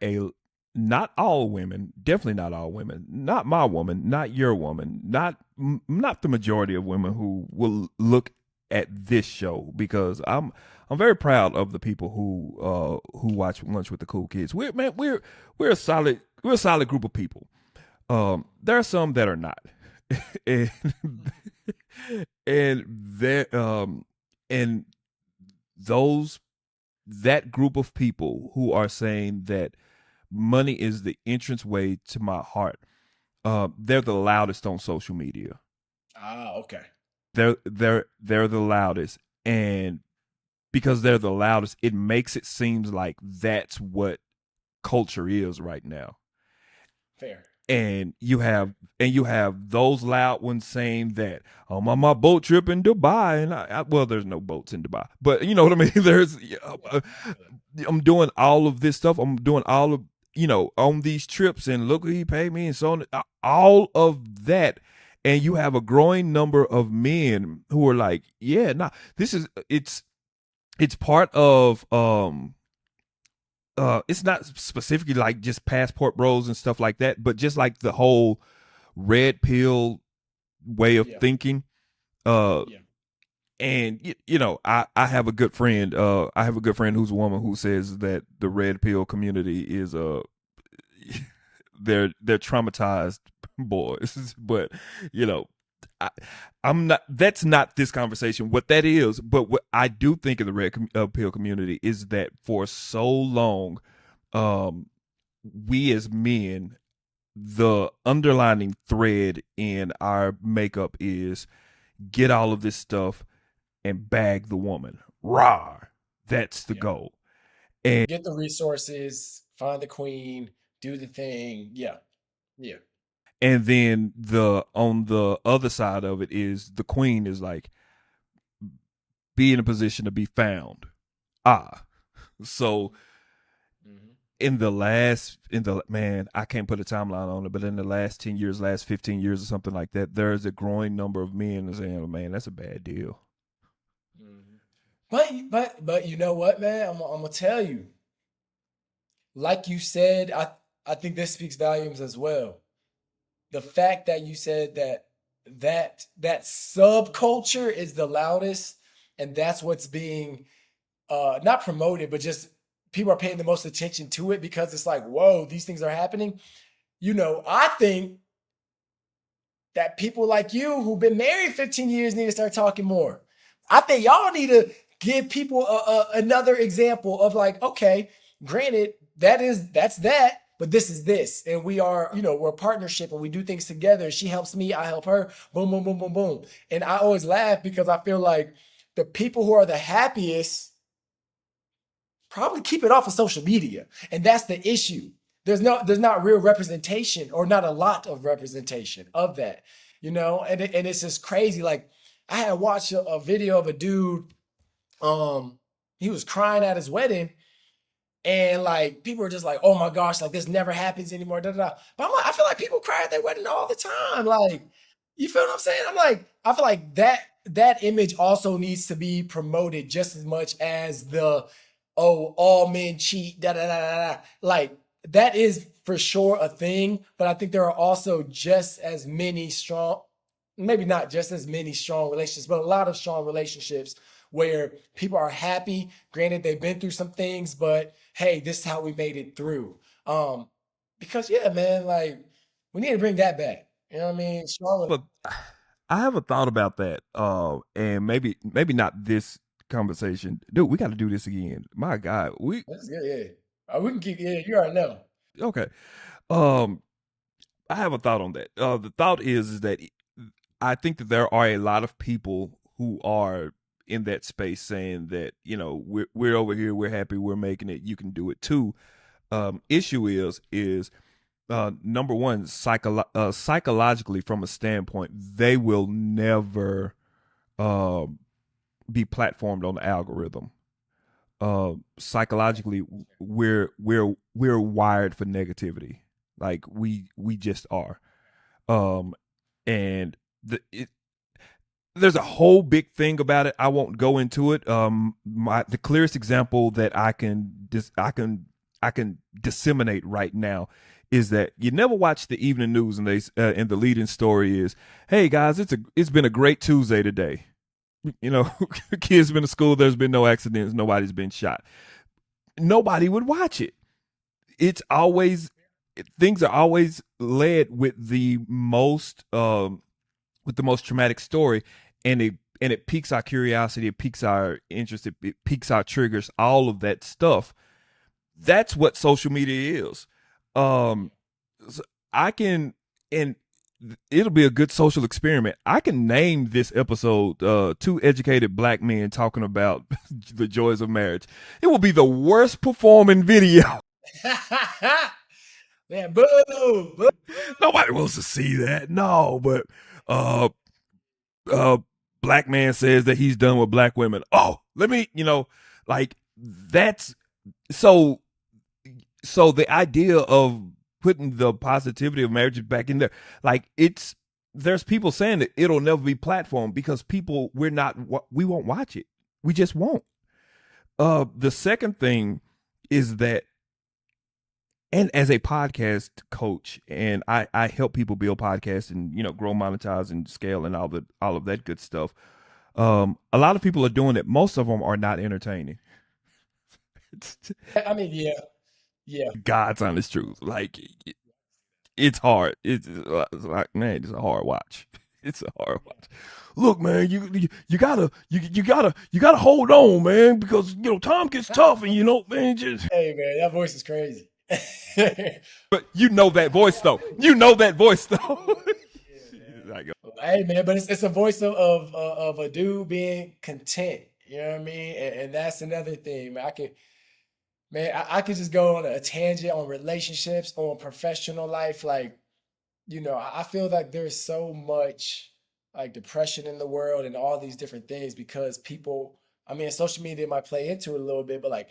a not all women, definitely not all women, not my woman, not your woman, not the majority of women who will look at this show, because I'm very proud of the people who watch Lunch with the Cool Kids. We're a solid we're a solid group of people. There are some that are not, and and there and those that group of people who are saying that money is the entrance way to my heart, they're the loudest on social media. Ah, okay. They're the loudest, and because they're the loudest, it makes it seem like that's what culture is right now. Fair. And you have Fair. those loud ones saying that I'm on my boat trip in Dubai, and well, there's no boats in Dubai, but you know what I mean. There's Yeah, I feel it. I'm doing all of this stuff. I'm doing all of on these trips, and look what he paid me, and so on. All of that, and you have a growing number of men who are like, yeah, nah, this is it's part of it's not specifically like just passport bros and stuff like that, but just like the whole red pill way of Yeah, thinking. Uh, yeah. and I have a good friend. I have a good friend who's a woman who says that the red pill community is they're traumatized boys, but you know. I, I'm not. That's not this conversation. What that is, but what I do think of the pill community is that for so long, um, we as men, the underlining thread in our makeup is get all of this stuff and bag the woman. Rawr. That's the Yeah. goal. And Get the resources, find the queen, do the thing. Yeah. Yeah. then the on the other side of it is the queen is like be in a position to be found. Ah. So Hmm. in the man, I can't put a timeline on it, but in the last 10 years, last 15 years or something like that, there's a growing number of men saying, oh, man, that's a bad deal. Hmm. But you know what, man? I'm gonna tell you. Like you said, I think this speaks volumes as well. The fact that you said that subculture is the loudest, and that's what's being not promoted, but just people are paying the most attention to it because it's like, whoa, these things are happening. I think that people like you who've been married 15 years need to start talking more. I think y'all need to give people another example of like, okay, granted, that's that, but this is this. And we are, we're a partnership and we do things together. She helps me, I help her. Boom, boom, boom, boom, boom. And I always laugh because I feel like the people who are the happiest probably keep it off of social media. And that's the issue. There's not real representation or not a lot of representation of that, and it's just crazy. Like I had watched a video of a dude, he was crying at his wedding and like people are just like, oh my gosh, like this never happens anymore. Da, da, da. But I'm like, I feel like people cry at their wedding all the time. Like, you feel what I'm saying? I'm like, I feel like that image also needs to be promoted just as much as the all men cheat, da da da da da. Like that is for sure a thing, but I think there are also just as many strong, maybe not just as many strong relationships, but a lot of strong relationships where people are happy. Granted, they've been through some things, but hey, this is how we made it through. Um, because yeah, man, like we need to bring that back. You know what I mean? Strong. But I have a thought about that. And maybe not this conversation. Dude, we got to do this again. My God. That's good. Yeah, we can keep. Yeah, you already know. Okay. Um, I have a thought on that. The thought is that I think that there are a lot of people who are in that space saying that we're over here, we're happy, we're making it, you can do it too. Issue is number one, psychologically from a standpoint, they will never uh, be platformed on the algorithm. Psychologically, we're wired for negativity, like we just are. Um, and there's a whole big thing about it. I won't go into it. The clearest example that I can disseminate right now is that you never watch the evening news and and the leading story is, "Hey guys, it's been a great Tuesday today." Kids been to school. There's been no accidents. Nobody's been shot. Nobody would watch it. It's always things are always led with the most traumatic story, and it piques our curiosity, it piques our interest, it piques our triggers, all of that stuff. That's what social media is. Um, so I can, and it'll be a good social experiment. I can name this episode two educated black men talking about the joys of marriage. It will be the worst performing video. Man, boo, boo. Nobody wants to see that. No, but uh uh black man says that he's done with black women. Oh, let me, like that's so the idea of putting the positivity of marriage back in there, like there's people saying that it'll never be platformed because people we won't watch it. We just won't. The second thing is that, and as a podcast coach, and I help people build podcasts and grow, monetize, and scale, and all of that good stuff. A lot of people are doing it. Most of them are not entertaining. It's I mean, yeah, yeah. God's honest truth. Like it's hard. It's like, man, it's a hard watch. It's a hard watch. Look, man, you gotta hold on, man, because time gets tough, and man, just. Hey, man, that voice is crazy. But you know that voice though. You know that voice though. Yeah, man. Like, Hey, man, but it's a voice of a dude being content. You know what I mean? And that's another thing, man. I could just go on a tangent on relationships, on professional life. Like, I feel like there's so much like depression in the world and all these different things because people, I mean, social media might play into it a little bit, but like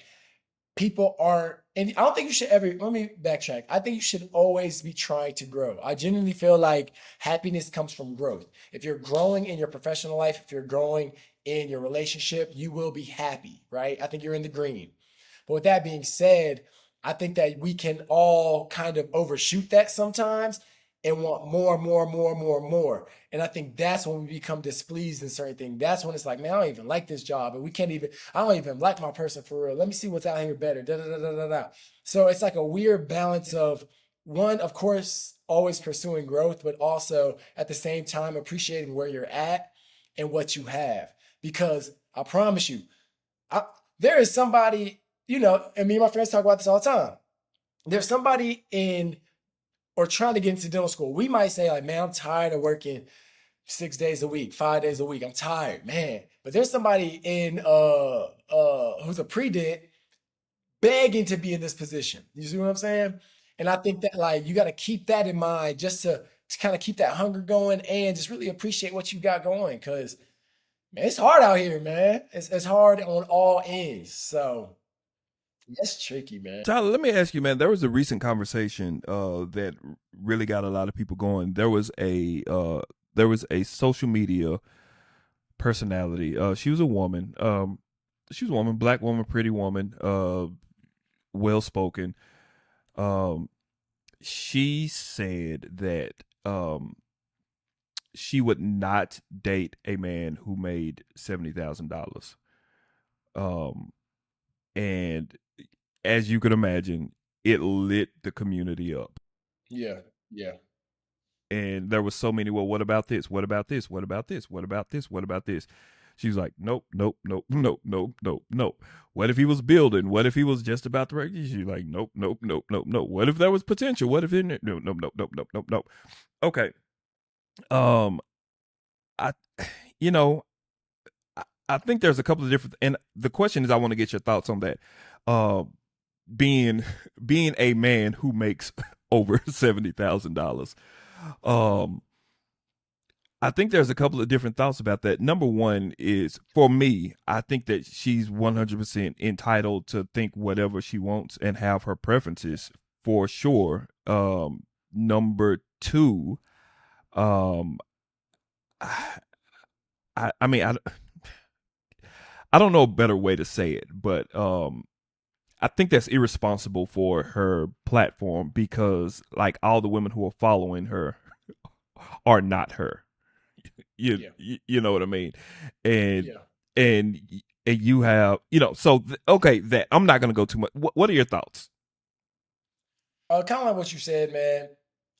people aren't, and I don't think you should ever, let me backtrack. I think you should always be trying to grow. I genuinely feel like happiness comes from growth. If you're growing in your professional life, if you're growing in your relationship, you will be happy, right? I think you're in the green. But with that being said, I think that we can all kind of overshoot that sometimes and want more, more, more, more, more. And I think that's when we become displeased in certain things. That's when it's like, man, I don't even like this job. And we can't even, I don't even like my person for real. Let me see what's out here better. Da, da, da, da, da, da. So it's like a weird balance of one, of course, always pursuing growth, but also at the same time appreciating where you're at and what you have. Because I promise you, I, there is somebody, and me and my friends talk about this all the time. There's somebody in or trying to get into dental school. We might say, like, man, I'm tired of working 6 days a week, 5 days a week. I'm tired, man. But there's somebody in who's a pre-dent begging to be in this position. You see what I'm saying? And I think that like you got to keep that in mind just to kind of keep that hunger going and just really appreciate what you got going. Cause man, it's hard out here, man. It's hard on all ends. So that's tricky, man. Tyler, let me ask you, man. There was a recent conversation that really got a lot of people going. There was a social media personality. She was a woman. She was a woman, black woman, pretty woman, well spoken. Um, she said that she would not date a man who made $70,000. Um, and as you could imagine, it lit the community up. Yeah, yeah, And there was so many, well, what about this? What about this? What about this? What about this? What about this? She was like, nope, nope, nope, nope, nope, nope, nope. What if he was building? What if he was just about to wreck? She's like, nope, nope, nope, nope, nope. What if there was potential? What if it? No, nope, nope, nope, nope, nope, nope. Okay. Um, I, you know, I think there's a couple of different, and the question is, I want to get your thoughts on that. Uh, being being a man who makes over $70,000. Um, I think there's a couple of different thoughts about that. Number one is, for me, I think that she's 100% entitled to think whatever she wants and have her preferences for sure. Number two, um, I mean, I don't know a better way to say it, but I think that's irresponsible for her platform because, like, all the women who are following her are not her. yeah, You know what I mean? And yeah. and and you have, so okay, that I'm not going to go too much. What are your thoughts? kind of like what you said, man.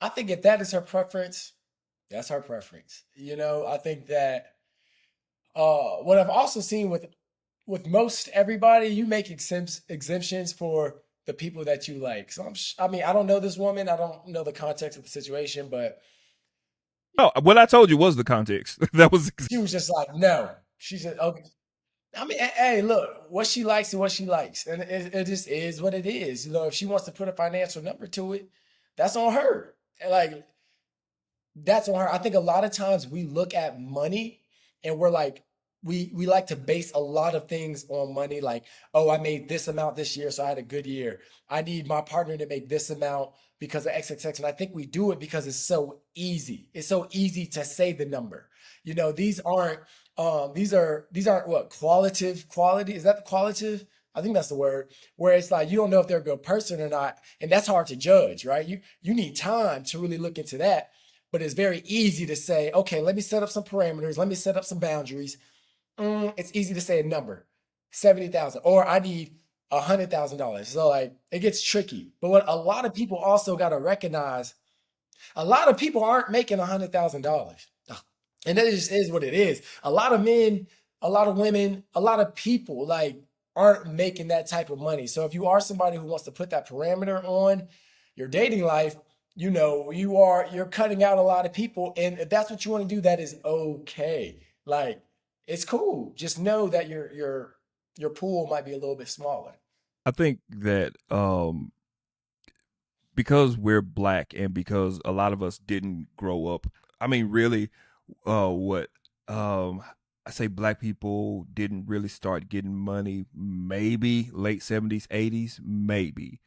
I think if that is her preference, that's her preference. I think that what I've also seen with most everybody, you make exemptions for the people that you like. So I mean, I don't know this woman. I don't know the context of the situation, but Oh, what I told you was the context. That was she was just like, no. She said, okay. I mean, hey, look, what she likes is what she likes, and it just is what it is. If she wants to put a financial number to it, that's on her. And like, that's on her. I think a lot of times we look at money and we're like, we like to base a lot of things on money, like, oh, I made this amount this year, so I had a good year. I need my partner to make this amount because of XXX. And I think we do it because it's so easy. It's so easy to say the number. These aren't these aren't what quality. Is that the qualitative? I think that's the word, where it's like you don't know if they're a good person or not, and that's hard to judge, right? You need time to really look into that, but it's very easy to say, okay, let me set up some parameters, let me set up some boundaries. It's easy to say a number, 70,000, or I need $100,000. So like it gets tricky. But what a lot of people also got to recognize, a lot of people aren't making $100,000. And that just is what it is. A lot of men, a lot of women, a lot of people like aren't making that type of money. So if you are somebody who wants to put that parameter on your dating life, you're cutting out a lot of people. And if that's what you want to do, that is okay. Like it's cool. Just know that your pool might be a little bit smaller. I think that because we're black and because a lot of us didn't grow up. I mean, really, what I say black people didn't really start getting money maybe late 70s, 80s, maybe.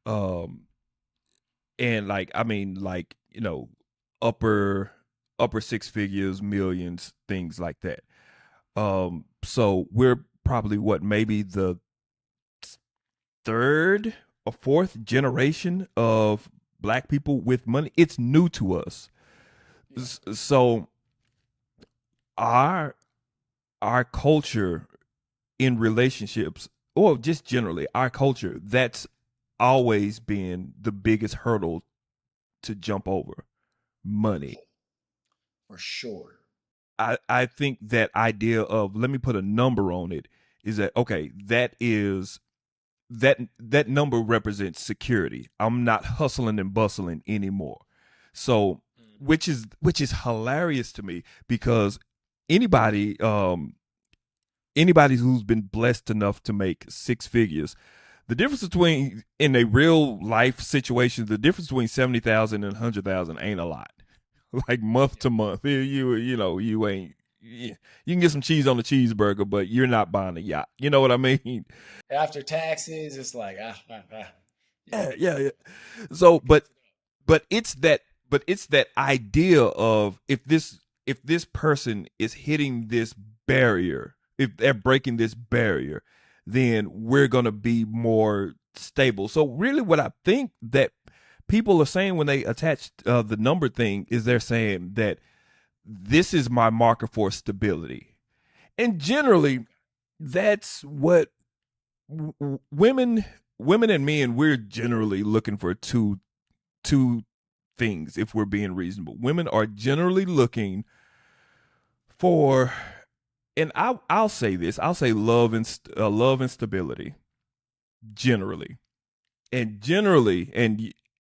Um and like I mean like, upper upper six figures, millions, things like that. So we're probably what maybe the third or fourth generation of black people with money. It's new to us. Yeah, So our our culture in relationships, or just generally our culture, that's always been the biggest hurdle to jump over: money. for sure. I think that idea of, let me put a number on it, is that okay, that number represents security. I'm not hustling and bustling anymore. So Mhm. which is hilarious to me, because anybody anybody who's been blessed enough to make six figures, the difference between, in a real life situation, the difference between 70,000 and 100,000 ain't a lot. Like month Yeah. to month, you ain't. You can get some cheese on a cheeseburger, but you're not buying a yacht. You know what I mean? After taxes, it's like yeah, Yeah, yeah. So, it cuts it up. but it's that it's that idea of, if this person is hitting this barrier, if they're breaking this barrier, then we're gonna be more stable. So really, what I think that people are saying when they attach the number thing is, they're saying that this is my marker for stability, and generally, Okay. that's what women and men, we're generally looking for two things. If we're being reasonable, women are generally looking for, and I'll say this, I'll say love and stability, generally. And generally,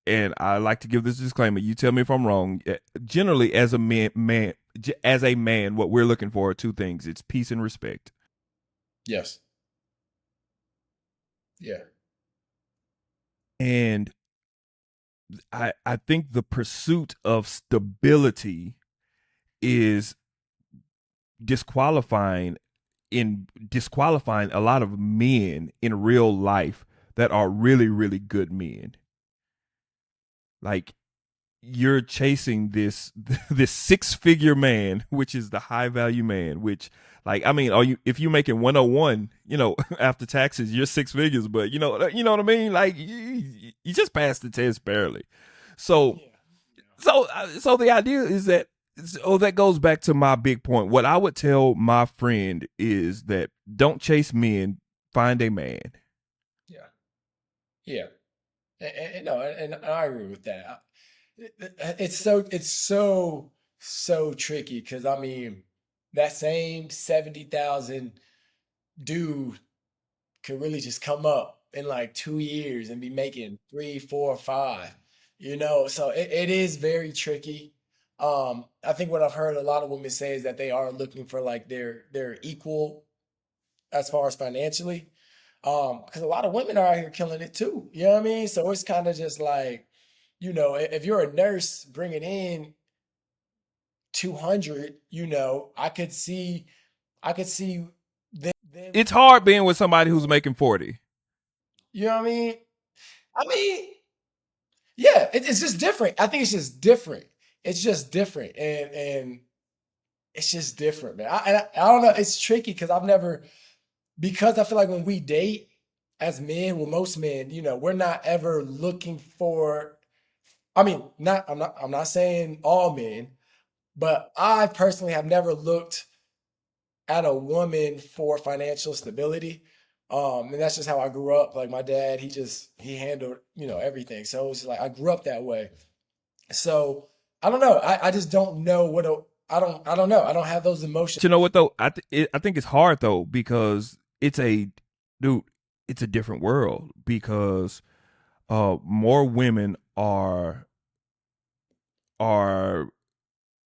and I like to give this disclaimer, you tell me if I'm wrong. Generally, as a as a man, what we're looking for are two things: it's peace and respect. Yes. Yeah. And I think the pursuit of stability is disqualifying disqualifying a lot of men in real life that are really, really good men. Like, you're chasing this this six figure man, which is the high value man, which, like, I mean, are you, if you're making 101, after taxes, you're six figures, but you know what I mean? Like, you just passed the test barely. So Yeah. so the idea is that, that goes back to my big point. What I would tell my friend is that, don't chase men, find a man. Yeah. Yeah. No, and I agree with that. It's so tricky because I mean that same 70,000 dude could really just come up in like 2 years and be making three, four, five, So it is very tricky. I think what I've heard a lot of women say is that they are looking for like their equal as far as financially. Because a lot of women are out here killing it too. You know what I mean? So it's kind of just like, if you're a nurse bringing in 200, I could see them, It's hard being with somebody who's making 40. you know what I mean? I mean, yeah, it's just different. I think it's just different. It's just different, and it's just different, man. I don't know. It's tricky because because I feel like when we date as men, well, most men, we're not ever looking for. I mean, I'm not saying all men, but I personally have never looked at a woman for financial stability. And that's just how I grew up. Like my dad, he handled, everything. So it was just like I grew up that way. So I don't know. I just don't know I don't know. I don't have those emotions. But you know what though? I think it's hard though because dude, it's a different world because more women are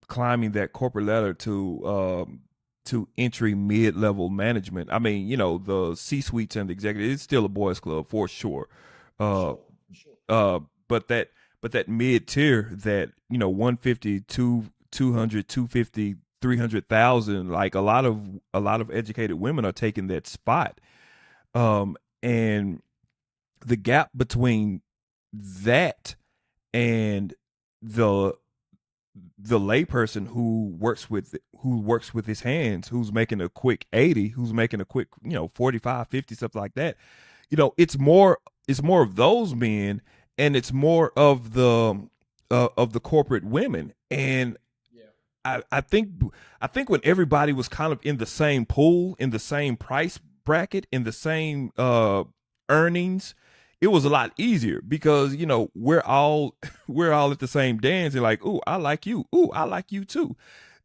climbing that corporate ladder to entry mid level management. I mean, the C suites and the executive, it's still a boys club for sure. For Uh sure. For sure. uh but that mid tier, that 150, 200, 250, 300,000, like a lot of educated women are taking that spot. And the gap between that and the the layperson who works with his hands, who's making a quick 80, who's making a quick 45, 50, something like that. It's more of those men, and it's more of the corporate women. And Yeah. I think when everybody was kind of in the same pool, in the same price bracket, in the same earnings, it was a lot easier because we're all we're all at the same dance and like, ooh, I like you, ooh, I like you too.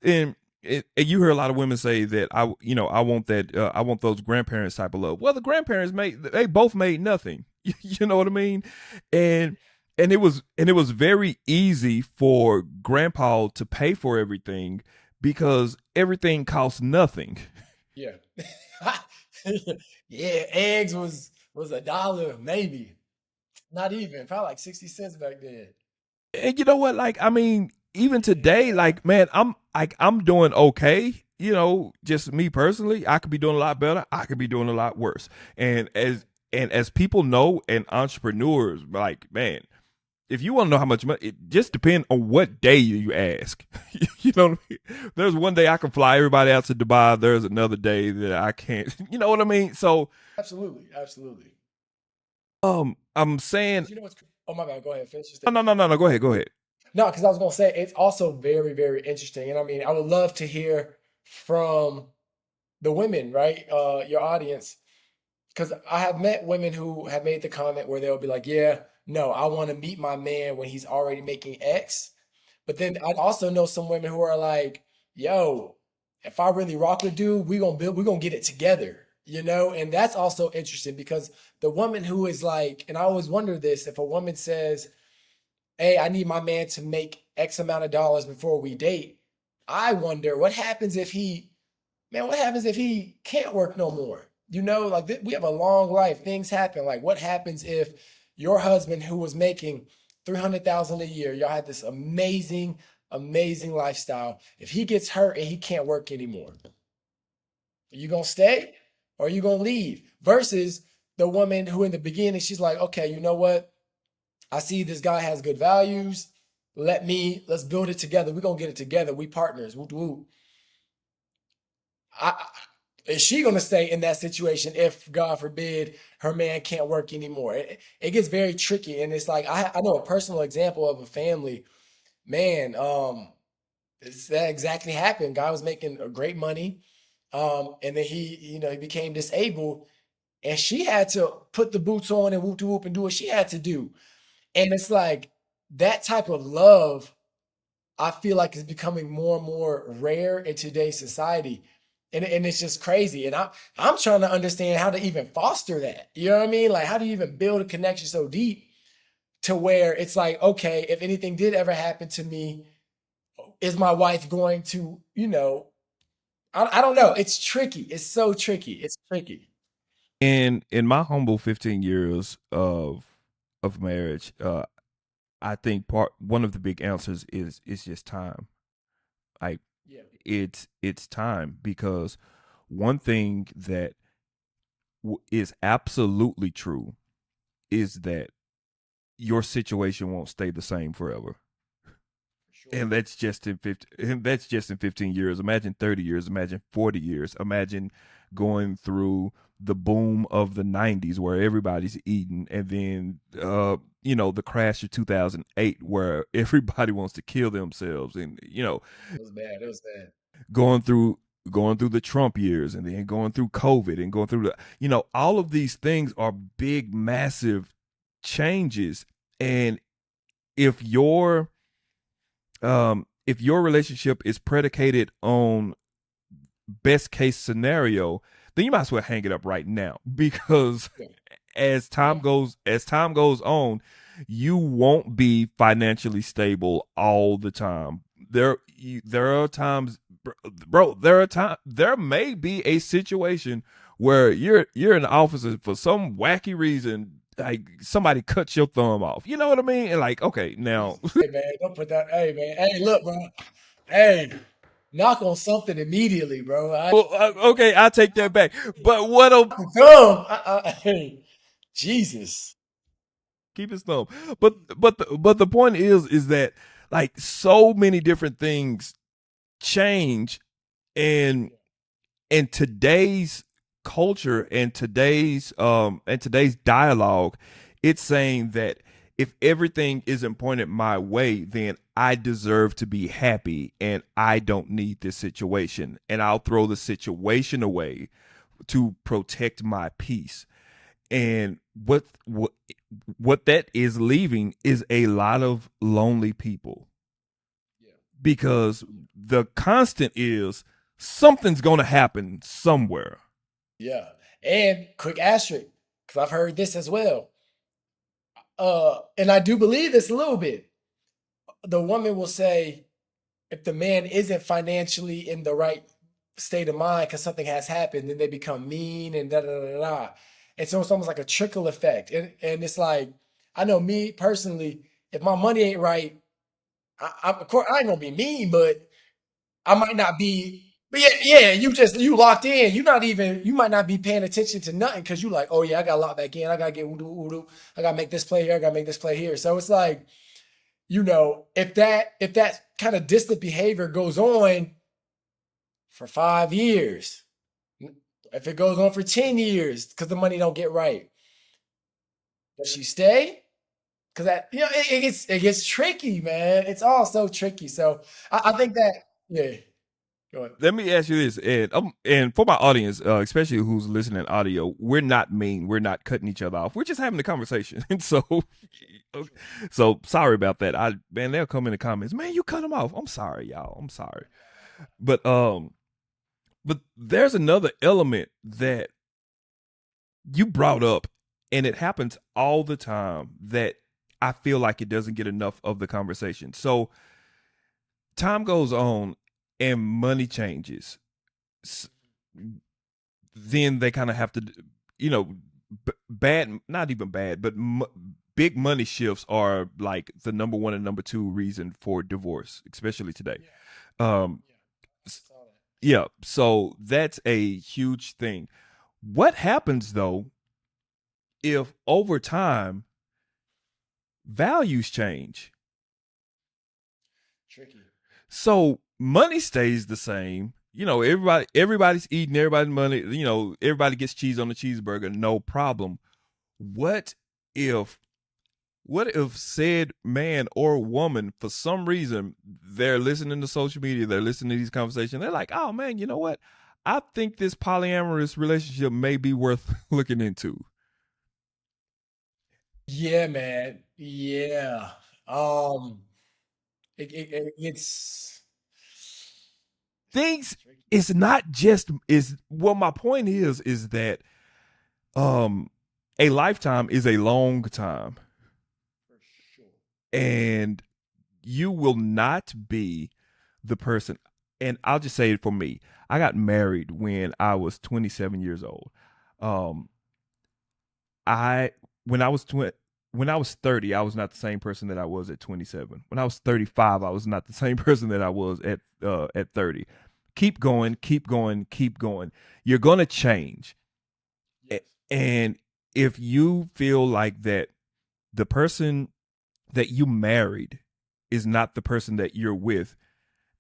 And you hear a lot of women say that I want those grandparents type of love. Well, the grandparents they both made nothing. You know what I mean? And and it was very easy for grandpa to pay for everything because everything costs nothing. Yeah. Yeah. Eggs was $1, maybe. Not even. Probably like 60 cents back then. And you know what? Like, I mean, even today, Yeah. like, man, I'm doing okay. Just me personally, I could be doing a lot better. I could be doing a lot worse. And as people know, and entrepreneurs, like, man, if you want to know how much money, it just depends on what day you ask. You know what I mean? There's one day I can fly everybody out to Dubai. There's another day that I can't. You know what I mean? So, Absolutely. Absolutely. I'm saying, But you know what's oh my bad, go ahead, finish your no, no, statement. no, no, no. Go ahead, go ahead. No, because I was gonna say it's also very, very interesting. And I mean, I would love to hear from the women, right? Your audience. Because I have met women who have made the comment where they'll be like, yeah, no, I want to meet my man when he's already making X. But then I also know some women who are like, yo, if I really rock with dude, we're gonna get it together, And that's also interesting because the woman who is like, and I always wonder this, if a woman says, hey, I need my man to make X amount of dollars before we date, I wonder what happens if he can't work no more? Like we have a long life. Things happen. Like what happens if your husband who was making 300,000 a year, y'all had this amazing, amazing lifestyle. If he gets hurt and he can't work anymore, are you gonna stay or are you gonna leave? Versus the woman who in the beginning, she's like, okay, you know what? I see this guy has good values. Let's build it together. We're gonna get it together. We partners. Woo, woo. I, is she going to stay in that situation if, God forbid, her man can't work anymore? It gets very tricky, and it's like I know a personal example of a family. Man, that exactly happened. Guy was making a great money, and then he became disabled, and she had to put the boots on and whoop de whoop and do what she had to do. And it's like that type of love, I feel like is becoming more and more rare in today's society. And it's just crazy. And I'm trying to understand how to even foster that. You know what I mean? Like how do you even build a connection so deep to where it's like, okay, if anything did ever happen to me, is my wife going to, I don't know. It's tricky. It's so tricky. It's tricky. In my humble 15 years of marriage, I think part one of the big answers is just time. Like Yeah. it's time, because one thing that is absolutely true is that your situation won't stay the same forever. For sure. And that's just in 15 years. Imagine 30 years, imagine 40 years. Imagine going through the boom of the 90s where everybody's eating, and then the crash of 2008 where everybody wants to kill themselves, and It was bad. It was bad. going through going through the Trump years, and then going through COVID, and going through all of these things are big, massive changes. And if your relationship is predicated on best case scenario, then you might as well hang it up right now, because Yeah. as Yeah. time goes on, you won't be financially stable all the time. There are times, bro. There may be a situation where you're in the office, and for some wacky reason, like somebody cuts your thumb off. You know what I mean? And like, okay, now, Jesus. Hey man, don't put that. Hey man. Hey, look, bro. Hey, knock on something immediately, bro. I well, okay, I take that back. But what a come. Hey, Jesus. keep his thumb. But the point is that, like, so many different things change, and Yeah. today's culture, and today's dialogue, it's saying that if everything isn't pointed my way, then I deserve to be happy, and I don't need this situation, and I'll throw the situation away to protect my peace. And what that is leaving is a lot of lonely people, Yeah. because the constant is something's going to happen somewhere. Yeah. And quick asterisk, because I've heard this as well. And I do believe this a little bit. The woman will say, if the man isn't financially in the right state of mind because something has happened, then they become mean and da da da da. And so it's almost like a trickle effect. And it's like, I know me personally, if my money ain't right, of course I ain't gonna be mean, but I might not be. But yeah, you locked in. You might not be paying attention to nothing because you like, oh yeah, I gotta lock back in. I gotta get udo. I gotta make this play here. I gotta make this play here. So it's like, if that kind of distant behavior goes on for 5 years, if it goes on for 10 years because the money don't get right, does she stay? Because it gets tricky, man. It's all so tricky. So I think that, yeah, go ahead. Let me ask you this, and for my audience, especially who's listening audio, we're not mean, we're not cutting each other off, we're just having a conversation. And so sorry about that. Man, they'll come in the comments, man, you cut them off. I'm sorry, y'all. I'm sorry. But there's another element that you brought up, and it happens all the time, that I feel like it doesn't get enough of the conversation. So time goes on, and money changes. Then they kind of have to, you know, bad, not even bad, but big money shifts are like the number one and number two reason for divorce, especially today. Yeah, Um, yeah, I s- saw that. yeah, so that's a huge thing. What happens though if over time values change? Tricky. So money stays the same. Everybody's eating everybody's money. Everybody gets cheese on the cheeseburger, no problem. What if what if said man or woman, for some reason, they're listening to social media, they're listening to these conversations, they're like, oh man, you know what? I think this polyamorous relationship may be worth looking into. Yeah, man. Yeah. Um, it's Things, tricky. it's not just is well, my point is that um a lifetime is a long time, For sure. and you will not be the person. And I'll just say it for me. I got married when I was 27 years old. Um, I when I was when I was 30, I was not the same person that I was at 27. When I was 35, I was not the same person that I was at 30. Keep going, keep going, keep going. You're gonna change, Yes. and if you feel like that the person that you married is not the person that you're with,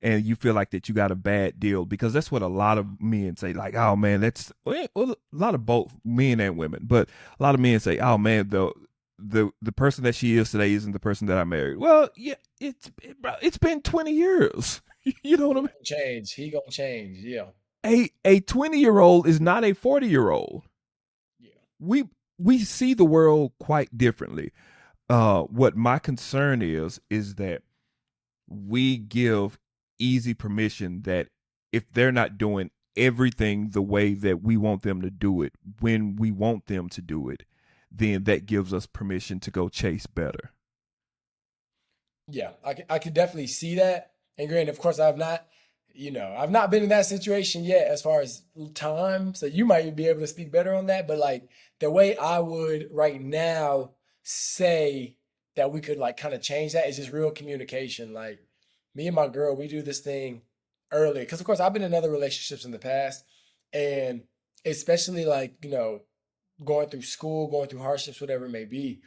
and you feel like that you got a bad deal, because that's what a lot of men say, like, oh man, that's well, a lot of both men and women, but a lot of men say, oh man, the person that she is today isn't the person that I married. Well, yeah, it's been 20 years. You know what I He mean? gonna change. He gonna change. Yeah. A 20-year-old is not a 40-year-old. Yeah. We see the world quite differently. What my concern is that we give easy permission that if they're not doing everything the way that we want them to do it when we want them to do it, then that gives us permission to go chase better. Yeah, I could definitely see that. And granted, of course, I've not been in that situation yet as far as time. So you might be able to speak better on that. But like the way I would right now say that we could like kind of change that is just real communication. Like me and my girl, we do this thing early. Because of course I've been in other relationships in the past. And especially like, going through school, going through hardships, whatever it may be,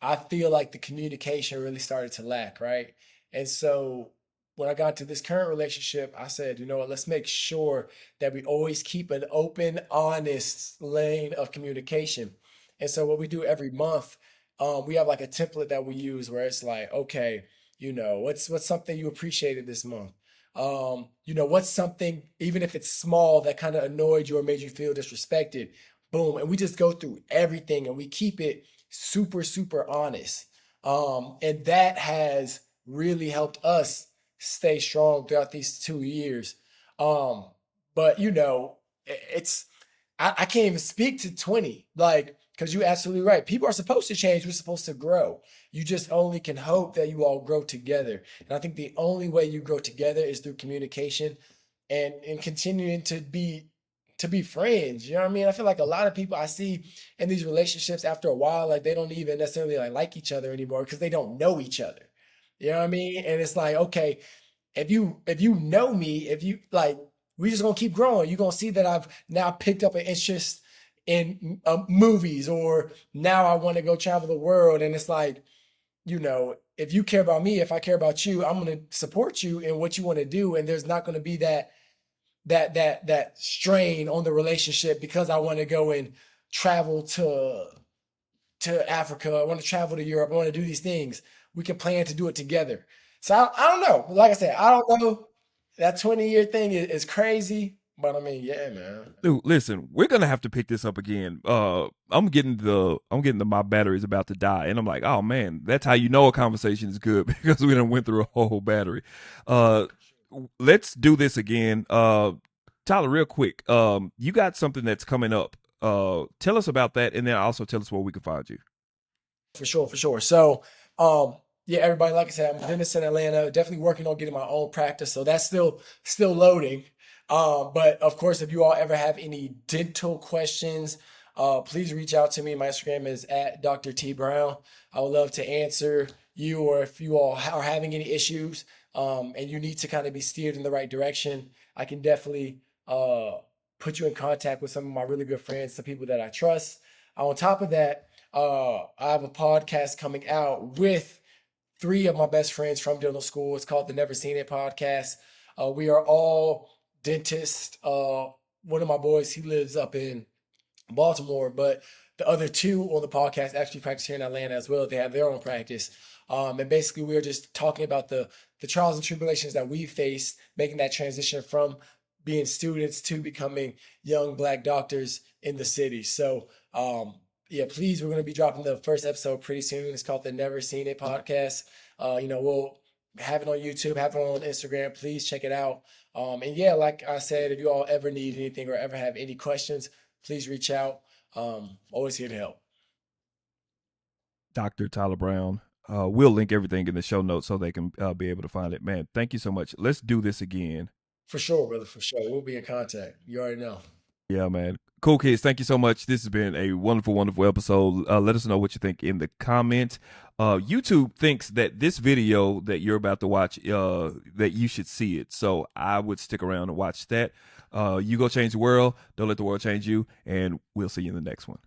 I feel like the communication really started to lack, right? And so when I got to this current relationship, I said, you know what, let's make sure that we always keep an open, honest lane of communication. And so what we do every month, we have like a template that we use where it's like, okay, what's something you appreciated this month? What's something, even if it's small, that kind of annoyed you or made you feel disrespected? Boom. And we just go through everything and we keep it super, super honest. And that has really helped us stay strong throughout these 2 years. Um, but it's I can't even speak to 20, like, because you're absolutely right. People are supposed to change, we're supposed to grow. You just only can hope that you all grow together. And I think the only way you grow together is through communication and continuing to be friends. You know what I mean? I feel like a lot of people I see in these relationships after a while, like they don't even necessarily like each other anymore because they don't know each other. You know what I mean? And it's like, okay, if you know me, if you like, we just gonna keep growing. You're gonna see that I've now picked up an interest in movies, or now I want to go travel the world. And it's like, if you care about me, if I care about you, I'm gonna support you in what you want to do, and there's not gonna be that strain on the relationship because I want to go and travel to Africa. I want to travel to Europe. I want to do these things. We can plan to do it together. So I don't know. Like I said, I don't know. That 20-year thing is crazy. But I mean, yeah, man. Dude, listen, we're gonna have to pick this up again. I'm getting my battery's about to die, and I'm like, oh man, that's how you know a conversation is good because we done went through a whole battery. Uh, let's do this again. Tyler, real quick. You got something that's coming up. Tell us about that, and then also tell us where we can find you. For sure, for sure. So, yeah, everybody, like I said, I'm a dentist in Atlanta, definitely working on getting my own practice. So that's still loading. But of course, if you all ever have any dental questions, please reach out to me. My Instagram is at Dr. T Brown. I would love to answer you, or if you all are having any issues, and you need to kind of be steered in the right direction, I can definitely put you in contact with some of my really good friends, some people that I trust. On top of that, I have a podcast coming out with three of my best friends from dental school. It's called the Never Seen It podcast. We are all dentists. One of my boys, he lives up in Baltimore, but the other two on the podcast actually practice here in Atlanta as well. They have their own practice. And basically, we are just talking about the trials and tribulations that we face, making that transition from being students to becoming young Black doctors in the city. So, yeah, please, we're going to be dropping the first episode pretty soon. It's called the Never Seen It podcast. We'll have it on YouTube, have it on Instagram. Please check it out. And yeah, like I said, if you all ever need anything or ever have any questions, please reach out. Always here to help. Dr. Tyler Brown. We'll link everything in the show notes so they can be able to find it. Man, thank you so much. Let's do this again. For sure, brother, for sure. We'll be in contact. You already know. Yeah, man. Cool kids. Thank you so much. This has been a wonderful, wonderful episode. Let us know what you think in the comments. YouTube thinks that this video that you're about to watch, that you should see it. So I would stick around and watch that. You go change the world. Don't let the world change you. And we'll see you in the next one.